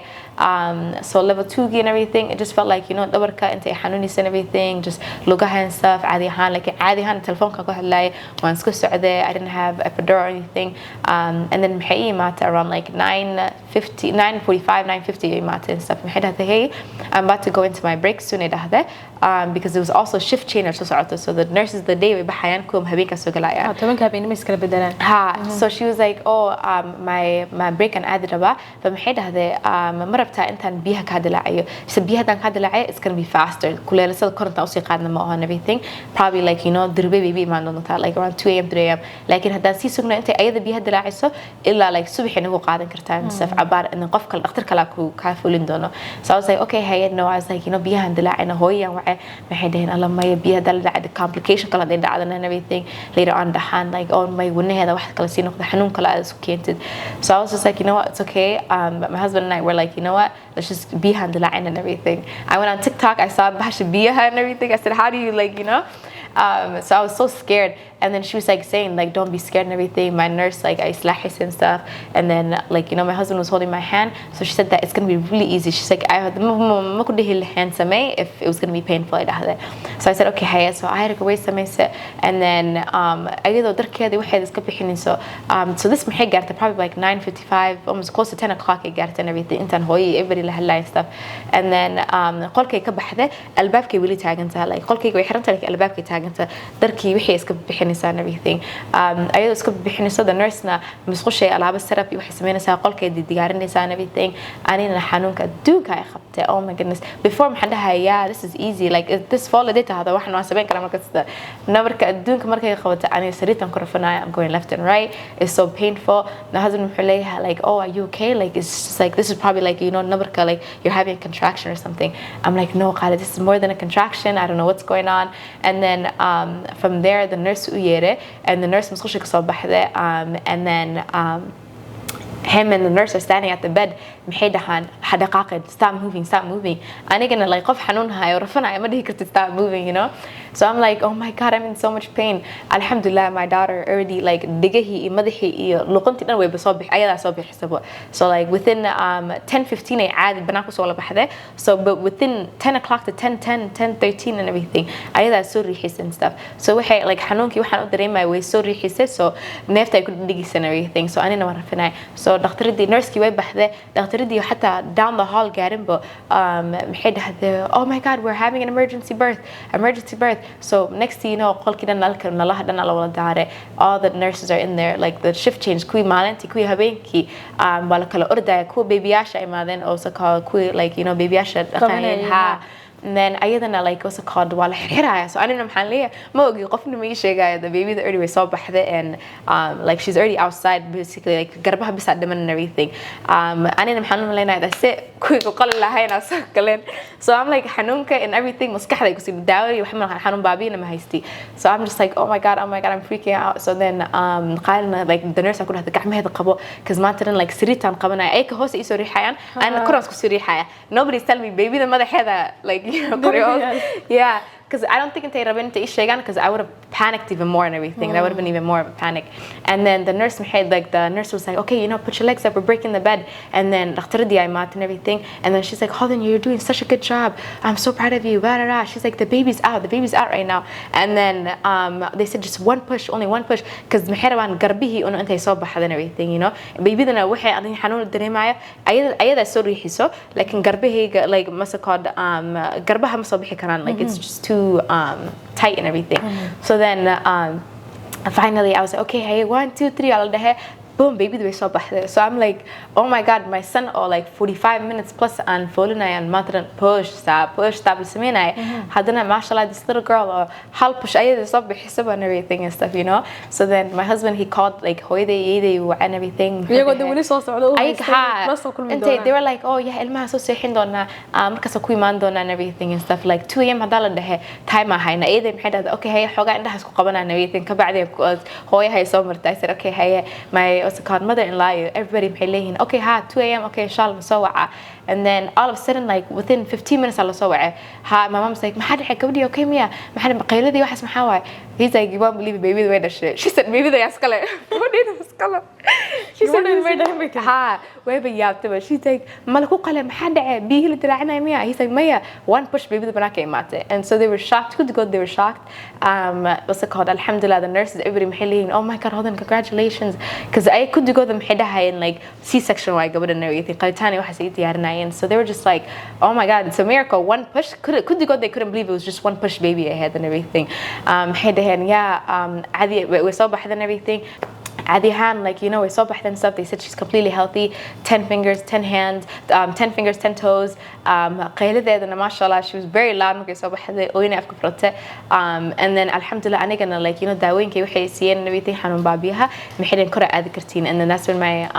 so level 2 and everything it just felt like you know dhabarka intay xanuunaysa and everything just lugaha and stuff caadi ahaan like caadi ahaan telefoonka ku hadlay waan iska socday I didn't have epidural or anything and then maxay imaatay around like 9:50 imaatay and stuff maxay dhahdee hey I'm about to go into my break soon ay dhahdee because it was also shift change soo socota so the nurses the day way baxayaan kuwa habeenka soo galaya tobanka habeenimo iskala bedelaan so she was like oh my break and aadi rabaa fa maxay dhahdee ma rabtaa intaan biyaha ka dilaacayo so biyaha dan ka dilaacayo it's going to be faster kuleelasada koronta u sii qaadna ma aha everything probably like you know dirbe baby imaan doonta like around 2 a.m. 3 a.m. laakiin haddaan sii sugna intay ayada biyaha dilaacayso ilaa like subaxii nagu qaadan kartaa saf cabaar in qof kale dhakhtar kale ka fulin doono so I was like okay hey no I was like you know biyahan dilaacayna hooyan waxay maxay dhaheen alla maya biyaha dilaacay complication kale haday dhacdana and everything later on dhaxan like oh my wanaheeda wax kale sii noqdo xanuun kale aad isku keentid so I was just like you know what it's okay but my husband and I were like you know what let's just biyahan dilaacay and everything I went on TikTok I saw bash biyaha and everything I said how do you like you know so I was so scared and then she was like saying like don't be scared and everything my nurse like I slahis and stuff and then like you know my husband was holding my hand so she said that it's going to be really easy she's like I ma ku dhihi lahayn samee if it was going to be painful I dhahday so I said okay hey so I had to go away samayse and then ayadoo darkeedii waxay iska bixinayso so this maxay gaartay probably like 9:55 almost close to 10 o'clock ay gaartay and everything intaan hooyay everybody la hadlay stuff and then qolkay ka baxday albaabkay weli taagantaa like qolkayga way xirantahay albaabkay taagantaa darkii wixii iska bixinaysaa and everything ayadoo iska bixinayso the nurse na musqushay alaaba sarab iyo waxay sameynaysaa qolkeedii diyaarinaysaa and everything anina xanuunka adduunka ay qabtay oh my goodness before maxaan dhahay yeah this is easy like this fall day tahada waxaan waan sameyn karaa markasta nabarka adduunka markay qabato aniga sariirtan ku rafanaya I'm going left and right it's so painful my husband wuxuu leeyahay like oh are you okay like it's just like this is probably like you know nabarka like you're having a contraction or something I'm like no Khalid this is more than a contraction I don't know what's going on and then from there the nurse u yeeray and the nurse musqusha ka soo baxday and then him and the nurse are standing at the bed maxay dhahaan hadaqaqad stop moving anigana like qof xanuun hayo rafanayo ma dhihi kartid stop moving you know so I'm like oh my god I'm in so much pain alhamdulillah my daughter already like dhigahi iyo madaxi iyo luqunti dhan way soo bix ayada soo bixisaba so like within 10:15 ay caadi banaanka soo la baxday so but within 10 o'clock to 10:13 and everything ayada soo riixisay and stuff so waxay like xanuunkii waxaan u dareemay way soo riixisay so neefta ay ku dhigisay and everything so anina waan rafanay so dhakhtaradii nurse-kii way baxday dhakhtaradii xataa down the hall gaarinba maxay dhahdee oh my god we're having an emergency birth so next thing you know qolkii dhan nalaha dhan la wada daaray all the nurses are in there like the shift change kuwii maalintii kuwii habeenkii waa la kala ordaya kuwa beebiyaasha imaadeen oo saka kuwii like you know beebiyaasha dhaqaneen ha and then ayadana like what's it called waa la xiraya so anina maxaan leeyahay ma ogi qofna ma ii sheegaya the baby already way soo baxday and like she's already outside basically like garbaha bisa dhiman and everything anina maxaan u maleynayaa that's it kuwiga qalin lahayna soo galeen so I'm like xanuunka and everything maskaxda ku sii daaway wax ma xanuun baabina ma haysti so I'm just like oh my god I'm freaking out so then qaalna like the nurse ku dhahday gacmaheeda qabo cuz maanta like siritan qabanaya ay ka hoos ii soo riixayaan ana korans ku soo riixaya nobody's telling me baby the madaxeeda like you know yeah because I don't think intay rabin intay sheegan because I would have panicked even more and everything that would have been even more of a panic and then the nurse was like okay you know put your legs up we're breaking the bed and then dhakhtaradii ay maat and everything and then she's like Hodan you're doing such a good job I'm so proud of you blah, blah, blah. She's like the baby's out right now and then they said just only one push because maxay rabaan garbihi unu intay soo baxday and everything you know baby-dana waxay adin xanuun dareemaya ayada soo riixiso laakiin garbahayga like masakod garbaha ma soo bixi karaan like it's just too tight and everything so then finally I was like, okay, hey, 1, 2, 3, all the boom, baby, the way so baxday. So I'm like, oh my god, my son, or like 45 minutes plus and folinay and mother push stop sameynay. Hadana mashallah, this little girl or half push ayada so bixisaba and everything and stuff, you know. So then my husband, he called like hooyaday and everything. They were like, oh yeah, ilmaha so seexin doona markaas ku imaan doona and everything and stuff. Like 2 a.m. hadala dhahe time ahayna ayada maxay dhahday, okay, hey, xogaa indhaha isku qabanaa and everything ka bacdi hooyahay soo martay. I said, okay, hey, my what's it called, mother-in-law, everybody maxay leeyihiin, okay, 2 a.m. okay, inshallah soo waca. And then all of a sudden, like within 15 minutes ala soo wacay. My mom's like, maxaa dhacay gabadhii, okay miya, maxaa qayladii waxaas maxaa waay. He's like, you won't believe it, baby, the way that shit. She said, baby, they askale. She said, way ba yaabtay ba. She's like, malaku qale maxaa dhacay, bihi la dilaacinay miya. He's like, maya, one push, baby, the banaka imaatay. And so they were shocked. Good to go, they were shocked. What's it called, alhamdulillah, the nurses, everybody maxay leeyihiin, oh my god, Hodan, congratulations. Because I could go them maxay dhahayn like C-section waay gabadha and everything. Qalitani waxaas ay diyaarinayeen. So they were just like, oh my god, it's a miracle. One push, could go, they couldn't believe it was just one push baby ahead and everything. عادي we're so baxday and everything. عاديhan, like, you know, we're so baxday and stuff. They said she's completely healthy. 10 fingers, 10 hands, 10 fingers, 10 toes. qayladeedana mashallah, she was very loud markay soo baxday ooyna afka furtay. And then alhamdulillah anigana, like, you know, daawooyinkay waxay siiyeen and everything xanuun baabiyaha maxay kor aadi kartiin. And then that's when my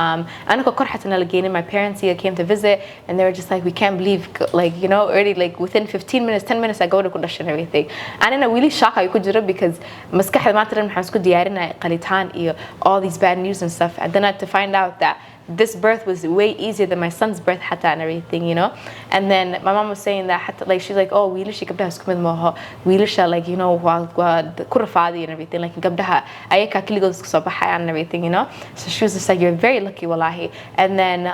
anako kor xatana la geeyay, my parents here came to visit and they were just like, we can't believe, like, you know, already like within 15 minutes, 10 minutes I go to kudashan and everything. And in a really shock ay ku jiro because maskaxda maataran maxaan isku diyaarinay qalitaan iyo all these bad news and stuff. And then I had to find out that this birth was way easier than my son's birth hata and everything, you know. And then my mom was saying that hata, like, she's like, oh, wiilasha gabdhaha isku mid maaha, wiilasha, like, you know, waa ku rafaadi and everything, like gabdhaha ayaka kaligood isku soo baxayaan and everything, you know. So she was just like, you're very lucky, wallahi. And then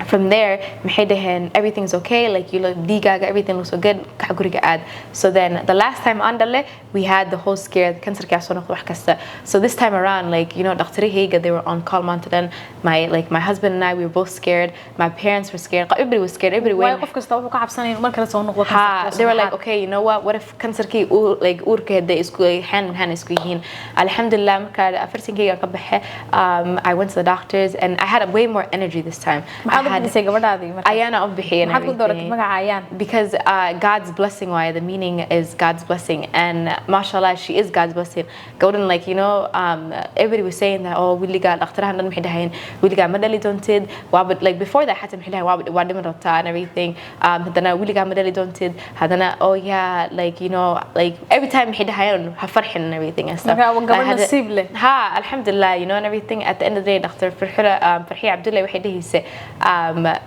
from there, maxay dhaheen, everything's okay, like, you look digaga, everything looks so good, kaca guriga aad. So then the last time aan dhale, we had the whole scare, Cancerka soo noqday wax kasta. So this time around, like, you know, dhaqtarahayga, they were on call maantadan. My husband and I, we were both scared. My parents were scared. Everybody was scared. Everybody went. qofkastaa wuxuu ka cabsanayay mar kale soo noqdo Cancerka. They were like, okay, you know what if Cancerki like uurkeeda isku hand in hand isku yihiin. Alhamdulillah, marka afartinkayga ka baxay, I went to the doctors and I had way more energy this time. Because God's blessing, why the meaning is God's blessing, and mashallah, she is God's blessing. Golden, like, you know, everybody was saying that, oh, we got we got medali donted, but like before that happened, and everything. Then we got medali donted, oh yeah, like, you know, like every time and everything and stuff. Alhamdulillah, you know, and everything. At the end of the day, Dr. Farhi Abdullah, he said,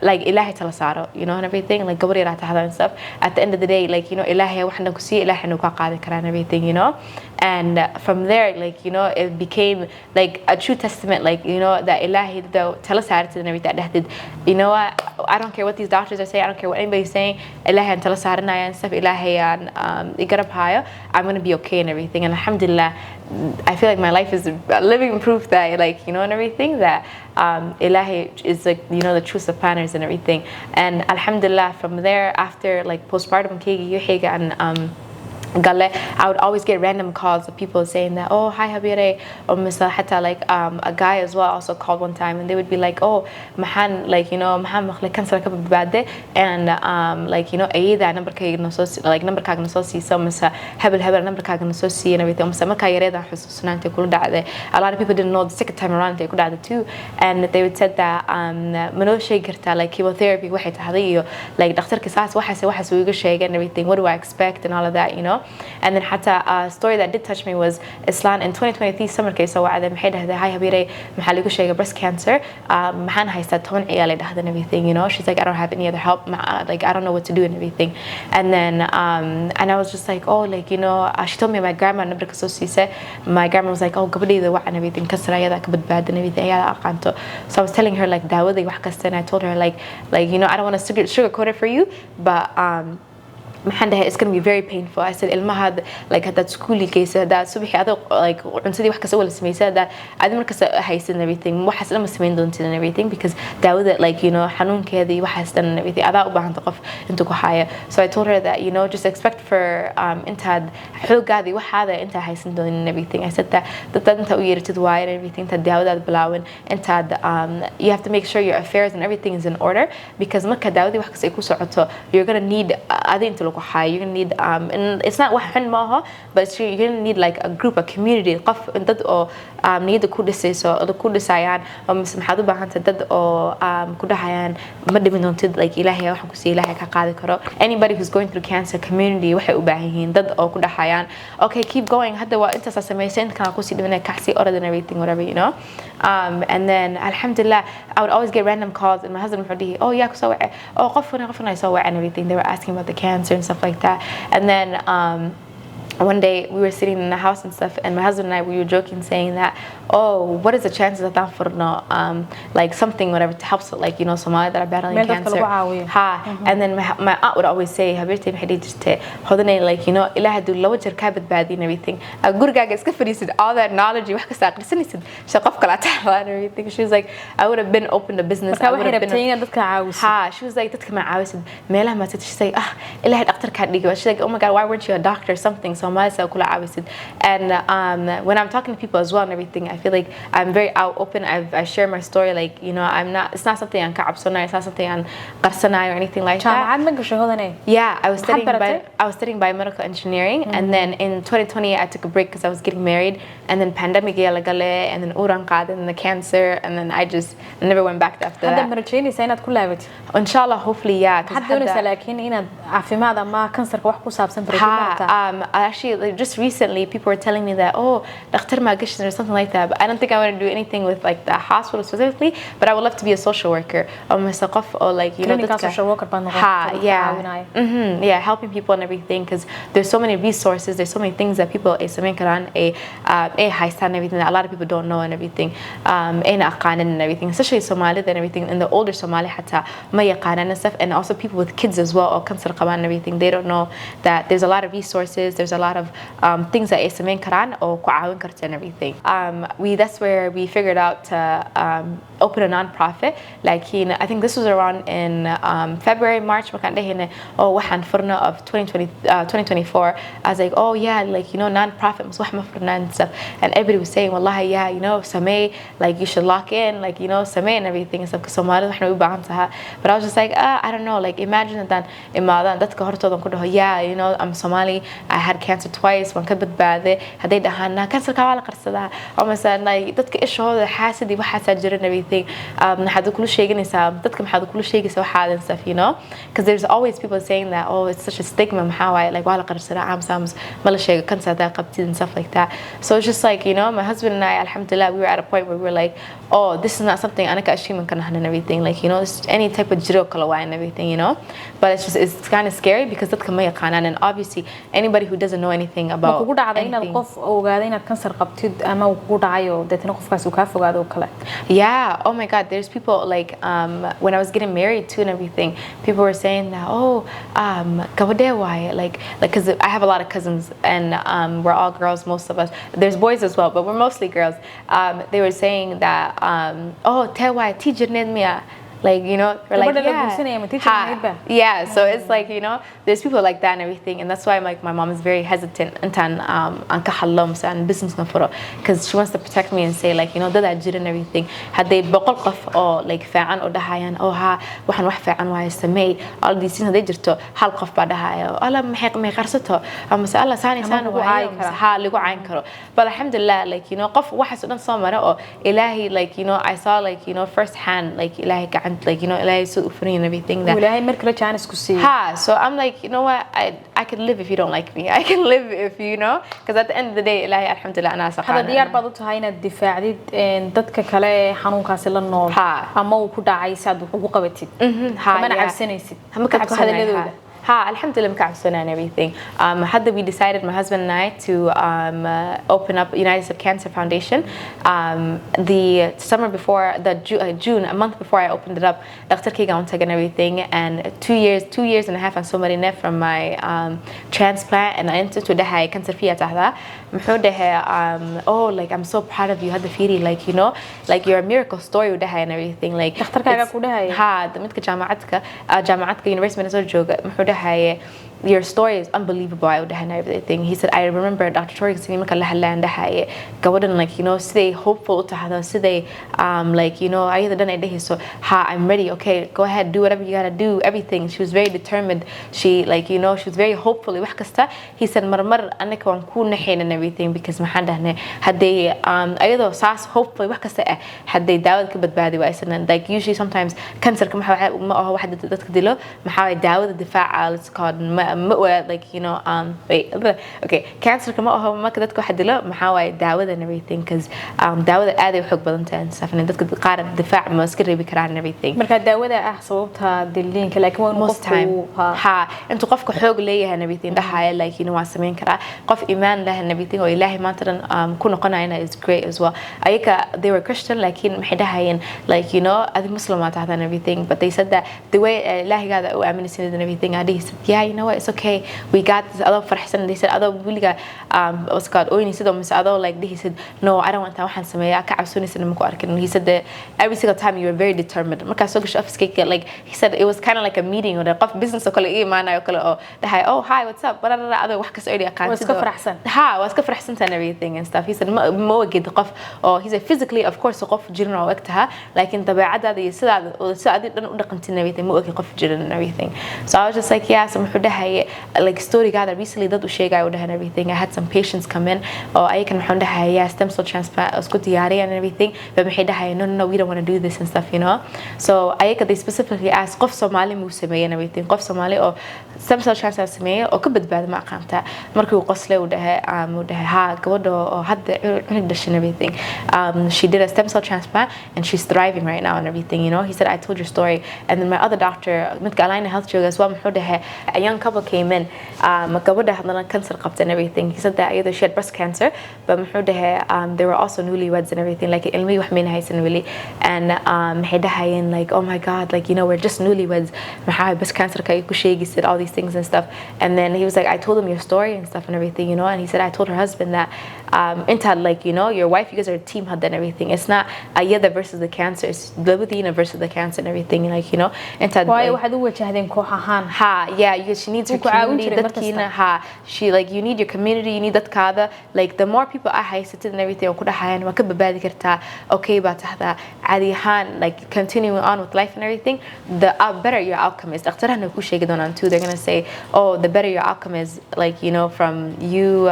like ilahi tala saaro, you know, and everything, like gabadhi raata hada and stuff. At the end of the day, like, you know, ilahi waxna ku siiy, ilahi nu ka qaadi karaa and everything, you know. And from there, like, you know, it became like a true testament, like, you know, that ilahi tala saartid and everything that did, you know what, I don't care what these doctors are saying, I don't care what anybody's saying, ilahi and tala saaranaya and stuff, ilahi and igarab haya, I'm going to be okay and everything. And alhamdulillah, I feel like my life is a living proof that, like, you know, and everything, that ilahi is, like, you know, the truest of planners and everything. And alhamdulillah, from there, after like postpartum and I would always get random calls of people saying that, oh, hi Habire, or Mr. Hatta, like a guy as well also called one time, and they would be like, oh, mahan, like, you know, mahan like Cancerka badbaaday, and like, you know, ayaa number kaaga nasosi, like number kaaga nasosi, so Mr. hebel number kaaga nasosi and everything. Mr. marka yareeda xusuusnaanta kula dhacday. A lot of people didn't know the second time around they kula dhacday too, and they would said that manoo sheegi kartaa, like chemotherapy waxay tahay iyo like dhaqtarka saas waxaas uu iga sheegay and everything, what do I expect and all of that, you know. And then حتى a story that did touch me was Islan in 2023 summer case. So وعد محيد هذا هاي هبيري محليكو شيء breast cancer. محن هايستات تون عيالي ده and everything, you know. She's like, I don't have any other help. Like, I don't know what to do and everything. And then and I was just like, oh, like, you know, she told me my grandma نبرك سوسي. My grandma was like, oh, قبلي ذا وعد and everything. كسر عيالك بدباد and everything. عيالك أقانتو. So I was telling her like daawado وحكست, and I told her like, you know, I don't want to sugarcoat it for you, but maxaan dhahay it's going to be very painful. I said ilmaha like hadaad school geysa hadaad subaxii adag like cuntadii wax kasta wala sameeyay hadaad aad markaas haysan everything waxaas lama sameyn doontin and everything because daawada like you know xanuunkeeda iyo waxaas dhan and everything adaa u baahan qof inta ku haya. So I told her that you know just expect for intaad xoogaadi waxaada inta haysan doonin and everything. I said that inta u yeertid waa and everything inta daawada bilaawan intaad you have to make sure your affairs and everything is in order because marka daawadi wax kasta ay ku socoto you're going to need adinta lagu haya you're going to need and it's not wax xun maaha but you're going to need like a group a community qof dad oo niyada ku dhisayso oo ku dhisayaan oo maxaad u baahan tahay dad oo ku dhahayaan ma dhimin doontid like ilaahay waxaan ku siiyay ilaahay ka qaadi karo. Anybody who's going through cancer community waxay u baahan yihiin dad oo ku dhahayaan okay keep going hadda waa inta sameeyay inta ku sii dhimanay kaxsi order and everything whatever you know. And then alhamdulillah I would always get random calls and my husband would be oh yeah so oh qofna I saw and everything. They were asking about the cancer and stuff like that. And then one day we were sitting in the house and stuff and my husband and I we were joking saying that oh what is the chances that I'm for no like something whatever to help so, like you know Somali that are battling cancer and then my aunt would always say habirtay maxay jirtay hodane like you know ilaahay duu laba jeer ka badbaadi and everything gurigaaga iska fadhiisid all that knowledge wax kasta aqrisanaysid shay qof kala tahay and everything. She was like I would have been open a business I would have been dadka caawis she was like dadka ma caawisid meelaha ma she's like ilaahay dhaqtarka dhigo. She's like oh my god why weren't you a doctor or something so and when I'm talking to people as well and everything I feel like I'm very open. I share my story like you know it's not something I'm kabsana it's not something I'm qarsanay or anything like that. Yeah I was studying biomedical engineering and then in 2020 I took a break because I was getting married and then pandemic and then uran qaad and the cancer and then I just never went back after that. hadda marjeynaysa inaad ku laabatid inshallah hopefully yeah hadda doonaysa laakiin inaad caafimaad ama kansarka wax ku saabsan actually like, just recently people were telling me that oh doctor ma gashin or something like that but I don't think I want to do anything with like the hospital specifically but I would love to be a social worker or masaqaf or like you know the social worker yeah helping people and everything because there's so many resources there's so many things that people haystaan and everything that a lot of people don't know and everything and everything especially Somali and everything and the older Somali hatta ma yaqaanan and stuff and also people with kids as well or cancer qaban and everything they don't know that there's a lot of resources there's a lot of things that sameyn karaan oo ku caawin karta and everything. That's where we figured out to open a non-profit like I think this was around in February March markaan dhahayna oo waxaan furna of 2024 I was like oh yeah like you know non-profit mas wax ma furna and stuff and everybody was saying wallahi yeah you know samee like you should lock in like you know samee and everything and stuff because Somalia waxna u baahan tahay but I was just like I don't know like imagine that imaadan dadka hortoodan ku dhaho yeah you know I'm Somali I had cancer twice waan ka badbaaday haday dhahaan cancerka waa la qarsadaa oo mesela like dadka ishooda xaasidi waxa jira and everything maxaad kula sheeganaysaa dadka maxaad kula sheegaysaa waxa and stuff you know because there's always people saying that oh it's such a stigma maxaa waay like waa la qarsadaa amsams ma la sheego cancer da qabtid and stuff like that. So it's just like you know my husband and I alhamdulillah we were at a point where we were like oh this is not something anaka ashiman kan and everything like you know any type of jiro kala waa and everything you know but it's kind of scary because dadka ma yaqaanaan and obviously anybody who doesn't know anything about kugu dhacday inaad qof ogaado inaad kansar qabtid ama kugu dhacayo dadna qofkaas uu ka fogaado kale. Yeah oh my god there's people like when I was getting married too and everything people were saying that oh gabadhe waay like cuz I have a lot of cousins and we're all girls most of us there's boys as well but we're mostly girls. They were saying that oh te waay tijirned miya like you know we're like yeah so it's like you know there's people like that and everything and that's why like my mom is very hesitant and an ka hadlom and business na furo because she wants to protect me and say like you know that jir and everything had they boqol qof oo like fiican oo dhahayan oo waxan wax fiican waay samee all these things haday jirto hal qof baa dhahayo alla maxay qarsato ama se alla saani lagu caayin karo but alhamdulillah like you know qof waxaas oo dhan soo mara oo ilaahi like you know I saw like you know first hand like ilaahi like you know ilaahay soo ufrin and everything that ilaahay markale chance ku siiyo so I'm like you know what I could live if you don't like me I can live if you know because at the end of the day ilaahay alhamdulillah ana saqana hada diyaar baad u tahay inaad difaacdid dadka kale xanuunkaasi la nool ama uu ku dhacay saad ugu qabatid ma cabsanaysid ma ka hadalladooda alhamdulillah mkacabsana and everything. Hadda we decided, my husband and I, to open up United States Cancer Foundation. The summer before, June, a month before I opened it up, Dr. Kiga and everything, and 2 years and a half and so many from my transplant, and I entered to dahay Cancerka tahda. Oh, like I'm so proud of you. Had the feeling like, you know, like you're a miracle story dahay and everything. Like Dr. Kiga kudahay. midka jaamacatka University Minnesota jooga your story is unbelievable. I would have everything. He said, I remember Dr. Tori saying, like, you know, stay hopeful to have stay, like, you know, I either done it. So, I'm ready. Okay, go ahead, do whatever you gotta do, everything. She was very determined. She, like, you know, she was very hopeful. He said, and everything, because had they, either sas hopefully had they daawado badbaaday. I said, like, usually sometimes Cancerka let's call like, you know, okay, Cancerka daawado and everything, because daawado aad ay xog badan tahay and stuff, and dadka qaar difaac ma iska reebi karaan and everything. Marka daawada sababta diliinka, like one most time intu qofka xoog leeyahay and everything dhaxaya, like, you know, waa sameyn karaa qof iimaan leh and everything oo ilaahay maantan ku noqonayna is great as well. Ayaka they were Christian, laakiin maxay dhahayeen, like, you know, adi muslim ma tahay and everything, but they said that the way ilaahigaada u aaminaysid and everything, adi said, yeah, you know what, it's okay, we got this. Ado farxsan, they said ado wiliga what's called oynisid oo mise ado like he said, no, I don't want that, waxaan sameeyaa ka cabsoonaysid ma ku arkin. He said that every single time you were very determined. Marka soo gasho office-ka, like he said it was kind of like a meeting or qof business oo kale iimaanayo kale oo dhahay, oh hi, what's up, ado wax ka soo eri aqaan iska farxsan was ka farxsan and everything and stuff. He said ma wagid qof oo he said physically of course qof jirin oo waqtaha, laakiin dabeecadaada iyo sidaad dhan u dhaqantin everything ma wagi qof jirin and everything. So I was just like, yeah, so muxuu dhahay like story gaada recently dad u sheegay oo dhahan everything. I had some patients come in oo ayakan muxuu dhahay, yeah, stem cell transplant isku diyaariya and everything, but maxay dhahay, no, we don't want to do this and stuff, you know. So ayaka they specifically asked qof Somali muu sameeyay and everything, qof Somali oo stem cell transplant sameeyay oo ka badbaado ma aqaanta. Markii uu qoslay uu dhahay gabadho oo hadda cunug dhashay and everything, she did a stem cell transplant and she's thriving right now and everything, you know. He said, I told your story. And then my other doctor, midka Alina health jooga as well, muxuu dhahay a young couple came in, gabadha hadana cancer qabta and everything. He said that either she had breast cancer, but muxuu dhahay they were also newlyweds and everything, like ilmi wax min haysan wali, and maxay dhahayen like, oh my god, like, you know, we're just newlyweds, maxaa breast cancer ka ku sheegisid, all these things and stuff. And then he was like, I told him your story and stuff and everything, you know. And he said, I told her husband that inta, like, you know, your wife, you guys are a team hadda and everything. It's not ayaa versus the cancer, it's labadiina versus the cancer and everything, like, you know. Inta waayo waxaad u wajahdeen koox ahaan. Yeah, she needs her community, dadkiina she, like, you need your community, you need dadkaada, like, the more people I haysatid and everything oo ku dhaxayaan waa ka badbaadi kartaa, okay baa tahda caadi ahaan, like, continuing on with life and everything, the better your outcome is. Dhaqtarahana ku sheegi doonaan too, they're gonna say, oh, the better your outcome is, like, you know, from you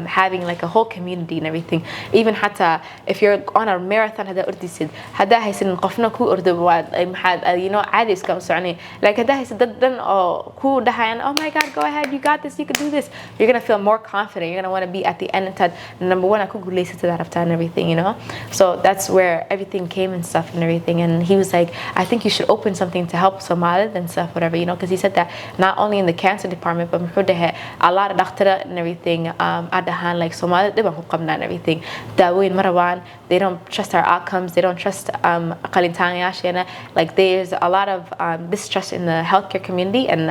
having like a whole community and everything. Even hatta if you're on a marathon hada ordisid, hada haysan qofna ku ordo waa maxad, you know, caadi iska soconi, like hada haysan dad dan oo ku dhahayan, oh my god, go ahead, you got this, you can do this, you're gonna feel more confident, you're gonna want to be at the end and number one ku guuleysatid arabta and everything, you know. So that's where everything came and stuff and everything. And he was like, I think you should open something to help Somalis and stuff, whatever, you know, because he said that not only in the cancer department, but a lot of doctors and everything adahan, like Somali diban ku qabna and everything, daaweyn marawan, they don't trust our outcomes, they don't trust qalintaanyaashena, like there's a lot of distrust in the healthcare community and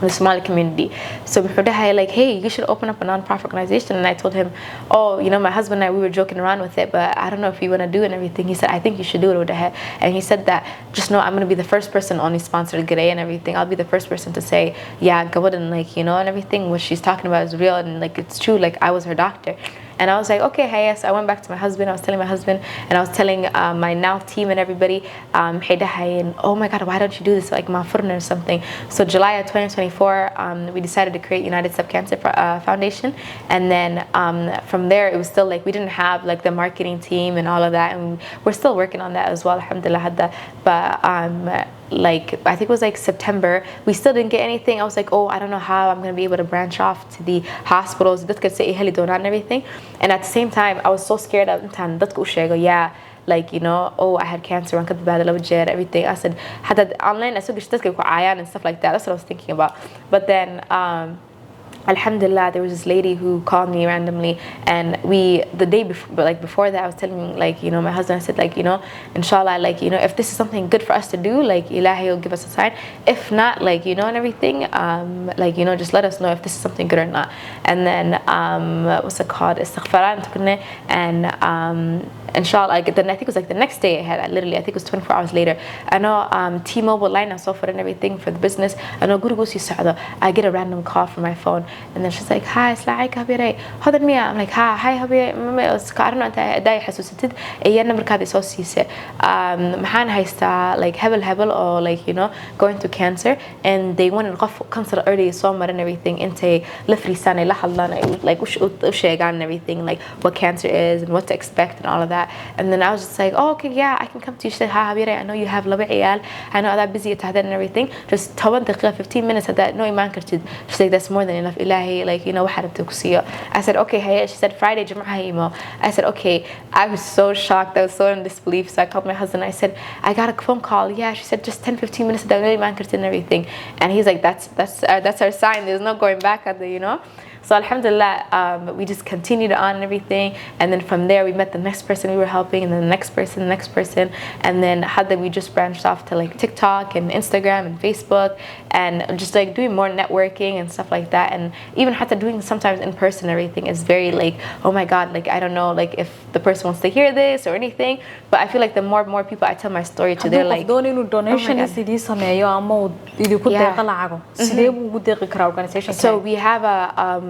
the Somali community. So like, hey, you should open up a non-profit organization. And I told him, oh, you know, my husband and I, we were joking around with it, but I don't know if you want to do it and everything. He said, I think you should do it. And he said that, just know I'm going to be the first person only sponsored G'day and everything. I'll be the first person to say, yeah, Gawadan, like, you know, and everything, what she's talking about is real and like it's true, like I was her doctor. And I was like, okay, hey, so I went back to my husband. I was telling my husband, and I was telling my now team and everybody, oh my God, why don't you do this, like Mafurna or something? So July of 2024, we decided to create United States Cancer Foundation. And then from there, it was still like, we didn't have like the marketing team and all of that. And we're still working on that as well, alhamdulillah. But like, I think it was like September, we still didn't get anything. I was like, oh, I don't know how I'm going to be able to branch off to the hospitals and everything. And at the same time, I was so scared of yeah, like you know, oh I had cancer waan ka badbaaday laba jeer everything. I said حتى online asoo gashay dadka ku caayaan and stuff like that. That's what I was thinking about. But then Alhamdulillah, there was this lady who called me randomly, and the day before, like before that, I was telling like you know my husband, I said like you know, inshallah, like you know, if this is something good for us to do, like Ilahi will give us a sign. If not, like you know, and everything, like you know, just let us know if this is something good or not. And then what's it called? Istighfar, and inshallah, like then I think it was like the next day I think it was 24 hours later. I know T-Mobile line I offered and everything for the business. I know Qisada. I get a random call from my phone. And then she's like, hi, slacك هبيري هذا المية. I'm like, hi هبيري I don't know أنت داي حسوستد أي number كذا سوسيسة محان هيستا like hebel or like you know going through cancer and they want to cancer early summer and everything أنت لفري سنة لحظة like وش and everything like what cancer is and what to expect and all of that. And then I was just like, oh okay, yeah, I can come to you. She said, hi هبيري, I know you have لبع عيال, I know that busy at and everything, just 10 دقيقة 15 minutes at that no إيمان كرتد. She's like, that's more than enough. Ilahi, like you know, I said okay, hey. She said Friday Jum'ah. I said okay. I was so shocked, I was so in disbelief. So I called my husband. I said I got a phone call. Yeah, she said just 10-15 minutes and everything. And he's like, that's our sign. There's no going back at the you know. So alhamdulillah, we just continued on and everything, and then from there we met the next person we were helping, and then the next person, and then hadda we just branched off to like TikTok and Instagram and Facebook, and just like doing more networking and stuff like that, and even hadda doing sometimes in person. Everything is very like, oh my God, like I don't know, like if the person wants to hear this or anything, but I feel like the more and more people I tell my story to, they're like, donation is idii sameeyo ama idii ku deeqa lacago sidee buu ugu deeqi karaa organization. So we have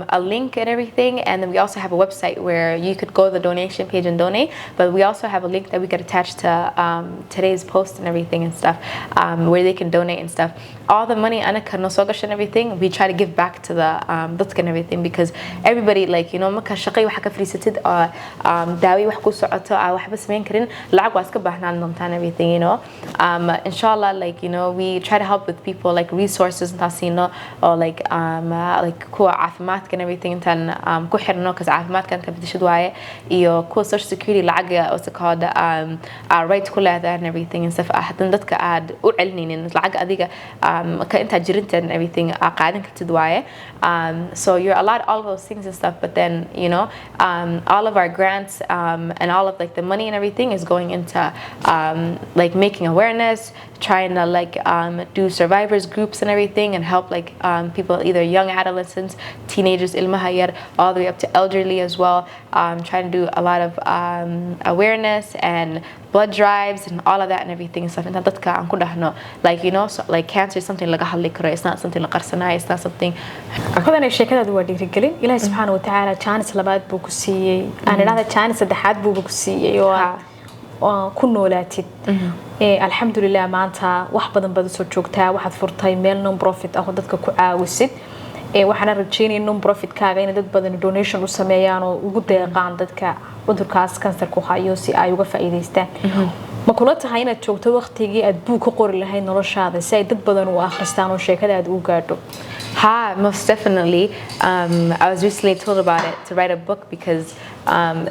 a link and everything, and then we also have a website where you could go to the donation page and donate, but we also have a link that we could attach to today's post and everything and stuff, where they can donate and stuff. All the money and everything we try to give back to the dadka and everything, because everybody like you know marka shaqay waxa ka friisatid daawi wax ku socoto waxba sameyn karin lacag waa iska baahnaan doontaan everything you know. Inshallah, like you know, we try to help with people like resources intaasino or like kuwa caafimaadka and everything intaan ku xirno because caafimaadka inta bedeshad waaye iyo kuwa social security lacaga what's it called right ku leedahay and everything and stuff hadan dadka aad u celinaynin lacag adiga ka inta jirinta and everything qaadan kartid waaye. So you're allowed all of those things and stuff, but then you know all of our grants and all of like the money and everything is going into like making awareness, trying to like do survivors groups and everything and help like people, either young adolescents, teenagers, ilmahayar, all the way up to elderly as well. Trying to do a lot of awareness and blood drives and all of that and everything and stuff. And dadka aan ku dhahno like you know, so, like cancer is something laga hadli karo, it's not something la qarsanayo, it's not something. Hodan sheekadaadu waa dhiirrigelin. Ilaahay subxaanahu wa ta'aala chance labaad buu ku siiyay, aan idhaahdo chance saddexaad buu ku siiyay oo ku noolaatid. Alhamdulillah, maanta wax badan baad soo joogtaa, waxaad furtay meel non profit ah oo dadka ku caawisid. waxaan rajaynayaa non profit kaaga in dad badan donation u sameeyaan oo ugu deeqaan dadka cudurkaas cancerka hayo si ay uga faa'iideystaan. ma kula tahay inaad joogto waqtigii aad buug ka qori lahayd noloshaada si ay dad badan u akhristaan oo sheekadaada u gaadho? Most definitely. I was recently told about it, to write a book, because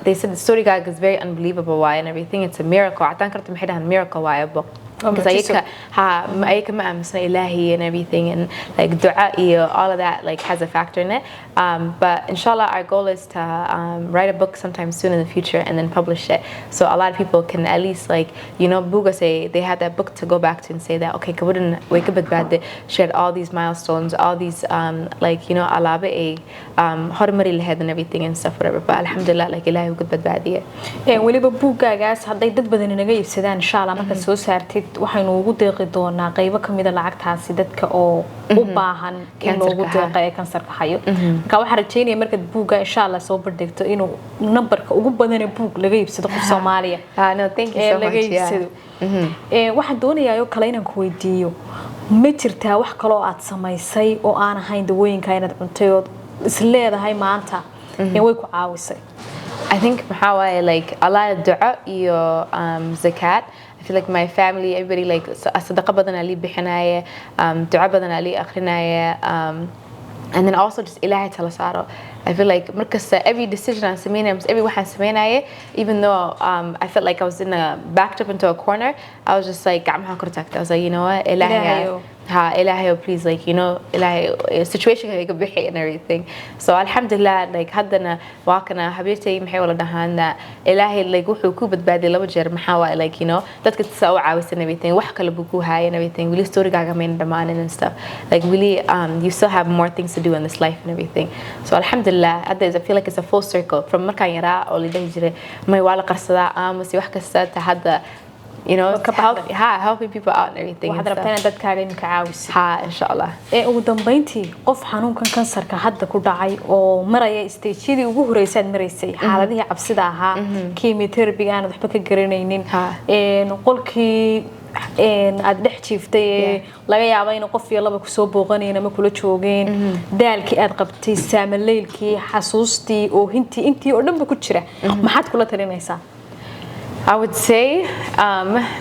they said the story guide is very unbelievable why and everything. It's a miracle. I think it's a miracle why a book. Because ayaka ma'amsna ilahi and everything, and like dua all of that like has a factor in it. But inshallah, our goal is to write a book sometime soon in the future and then publish it, so a lot of people can at least like you know buga say they had that book to go back to and say that okay, kabudan wake up badbaaday shared all these milestones, all these like you know alaba hormari lahayd and everything and stuff whatever. But alhamdulillah, like ilahi ugu badbaadiye. waliba buugagaas haday dad badan inaga iibsadaan inshallah marka soo saartid waxaynu ugu deeqi doonaa qaybo kamid ah lacagtaasi dadka oo u baahan in loogu deeqo ee kansarka hayo. Marka waxaan rajaynayaa marka buugga inshallah soo bandhigto inuu numberka ugu badan ee buug laga iibsado qof Soomaaliya. No, thank you so much. waxaan doonayaa kale inaan ku weydiiyo, ma jirtaa wax kale oo aad samaysay oo aan ahayn dawooyinka inaad cuntay oo isleedahay maanta way ku caawisay? I think like a lot of dua iyo zakat. I feel like my family, everybody like sadaqa badan ali bixinaya, dua badan ali akhrinaya, and then also just ilahay tala saaro. I feel like every decision I'm sameynay, every waxaan sameynay, even though I felt like I was backed up into a corner, I was just like gacmaha kor taagtay. I was like, you know what, ilahay, please, like, you know, ilahay situation ka bixi and everything. So alhamdulillah, like haddana waa kana habeertay maxay wala dhahaan that ilahay like wuxuu ku badbaadiyay laba jeer maxaa waay, like, you know, dadka soo caawisan everything, wax kale buu ku haay and everything, really storygaaga main dhamaanin and stuff, like really you still have more things to do in this life and everything. So alhamdulillah, I feel like it's a full circle from markaan yaraa oo lidhahi jiray may waa la qarsadaa aamus iyo wax kasta ta hadda, you know, helping people out and everything. waxaad rabtaa inaad dadkaaga inka caawisid. insha Allah. Ugu dambeyntii qof xanuunkan kansarka hadda ku dhacay oo maraya stage-yadii ugu horeysay maraysay xaaladihii cabsida ahaa, chemotherapy aan waxba ka garanaynin, qolkii aad dhex jiiftay laga yaabo in qof iyo laba ku soo booqanayna ma kula joogeen, daalkii aad qabtay, saamaleelkii, xasuustii oo intii oo dhanba ku jira, maxaad kula talinaysaa? I would say,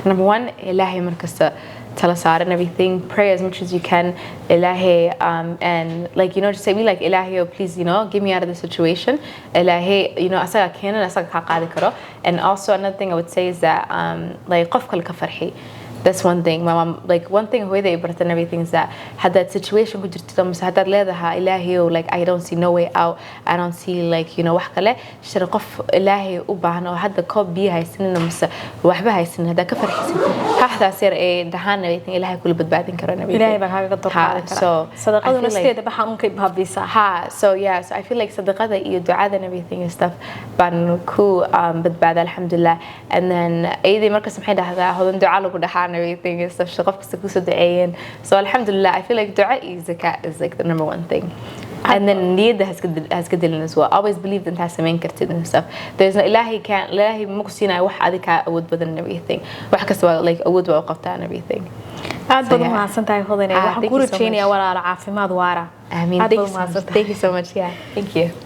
number one, ilahi markasta tala saar and everything. Pray as much as you can, ilahi, and like, you know, just say be like ilahi, oh please, you know, get me out of this situation. Ilahi, you know, asaga kenan, asaga ka qaadi karo. And also another thing I would say is that like qofka ka farxi. That's one thing. My mom, like one thing who they brought and everything is that had that situation could just had that leedaha ilahi, like I don't see no way out. I don't see like, you know, wax kale shir qof ilahi u baahan oo hadda koob biyo haysan mise waxba haysan hada ka farxisan haxdaas yar ee dhahan everything ilahi kula badbaadin karo and everything. Ilahi baa kaaga dooqaadan kara. So sadaqadu nasteeda ba xanuunka ibhaabisa. So yeah, so I feel like sadaqada iyo ducada and everything and stuff baan ku badbaada alhamdulillah. And then aydi markas maxay dhahdaa hodan duca lagu dhahaan and everything and stuff. So alhamdulillah, I feel like dua is zakat is like the number one thing. And then niyada has kadilin as well. Always believe that has samayn kartid and stuff. There's no ilahi muqsina wax adika awood badan and everything. Wax kasta like awood waa qabtaa and everything. aad baad mahadsantahay Hodan. Waxaan ku rajeynayaa walaal caafimaad waara. Thank you so much. Yeah, thank you.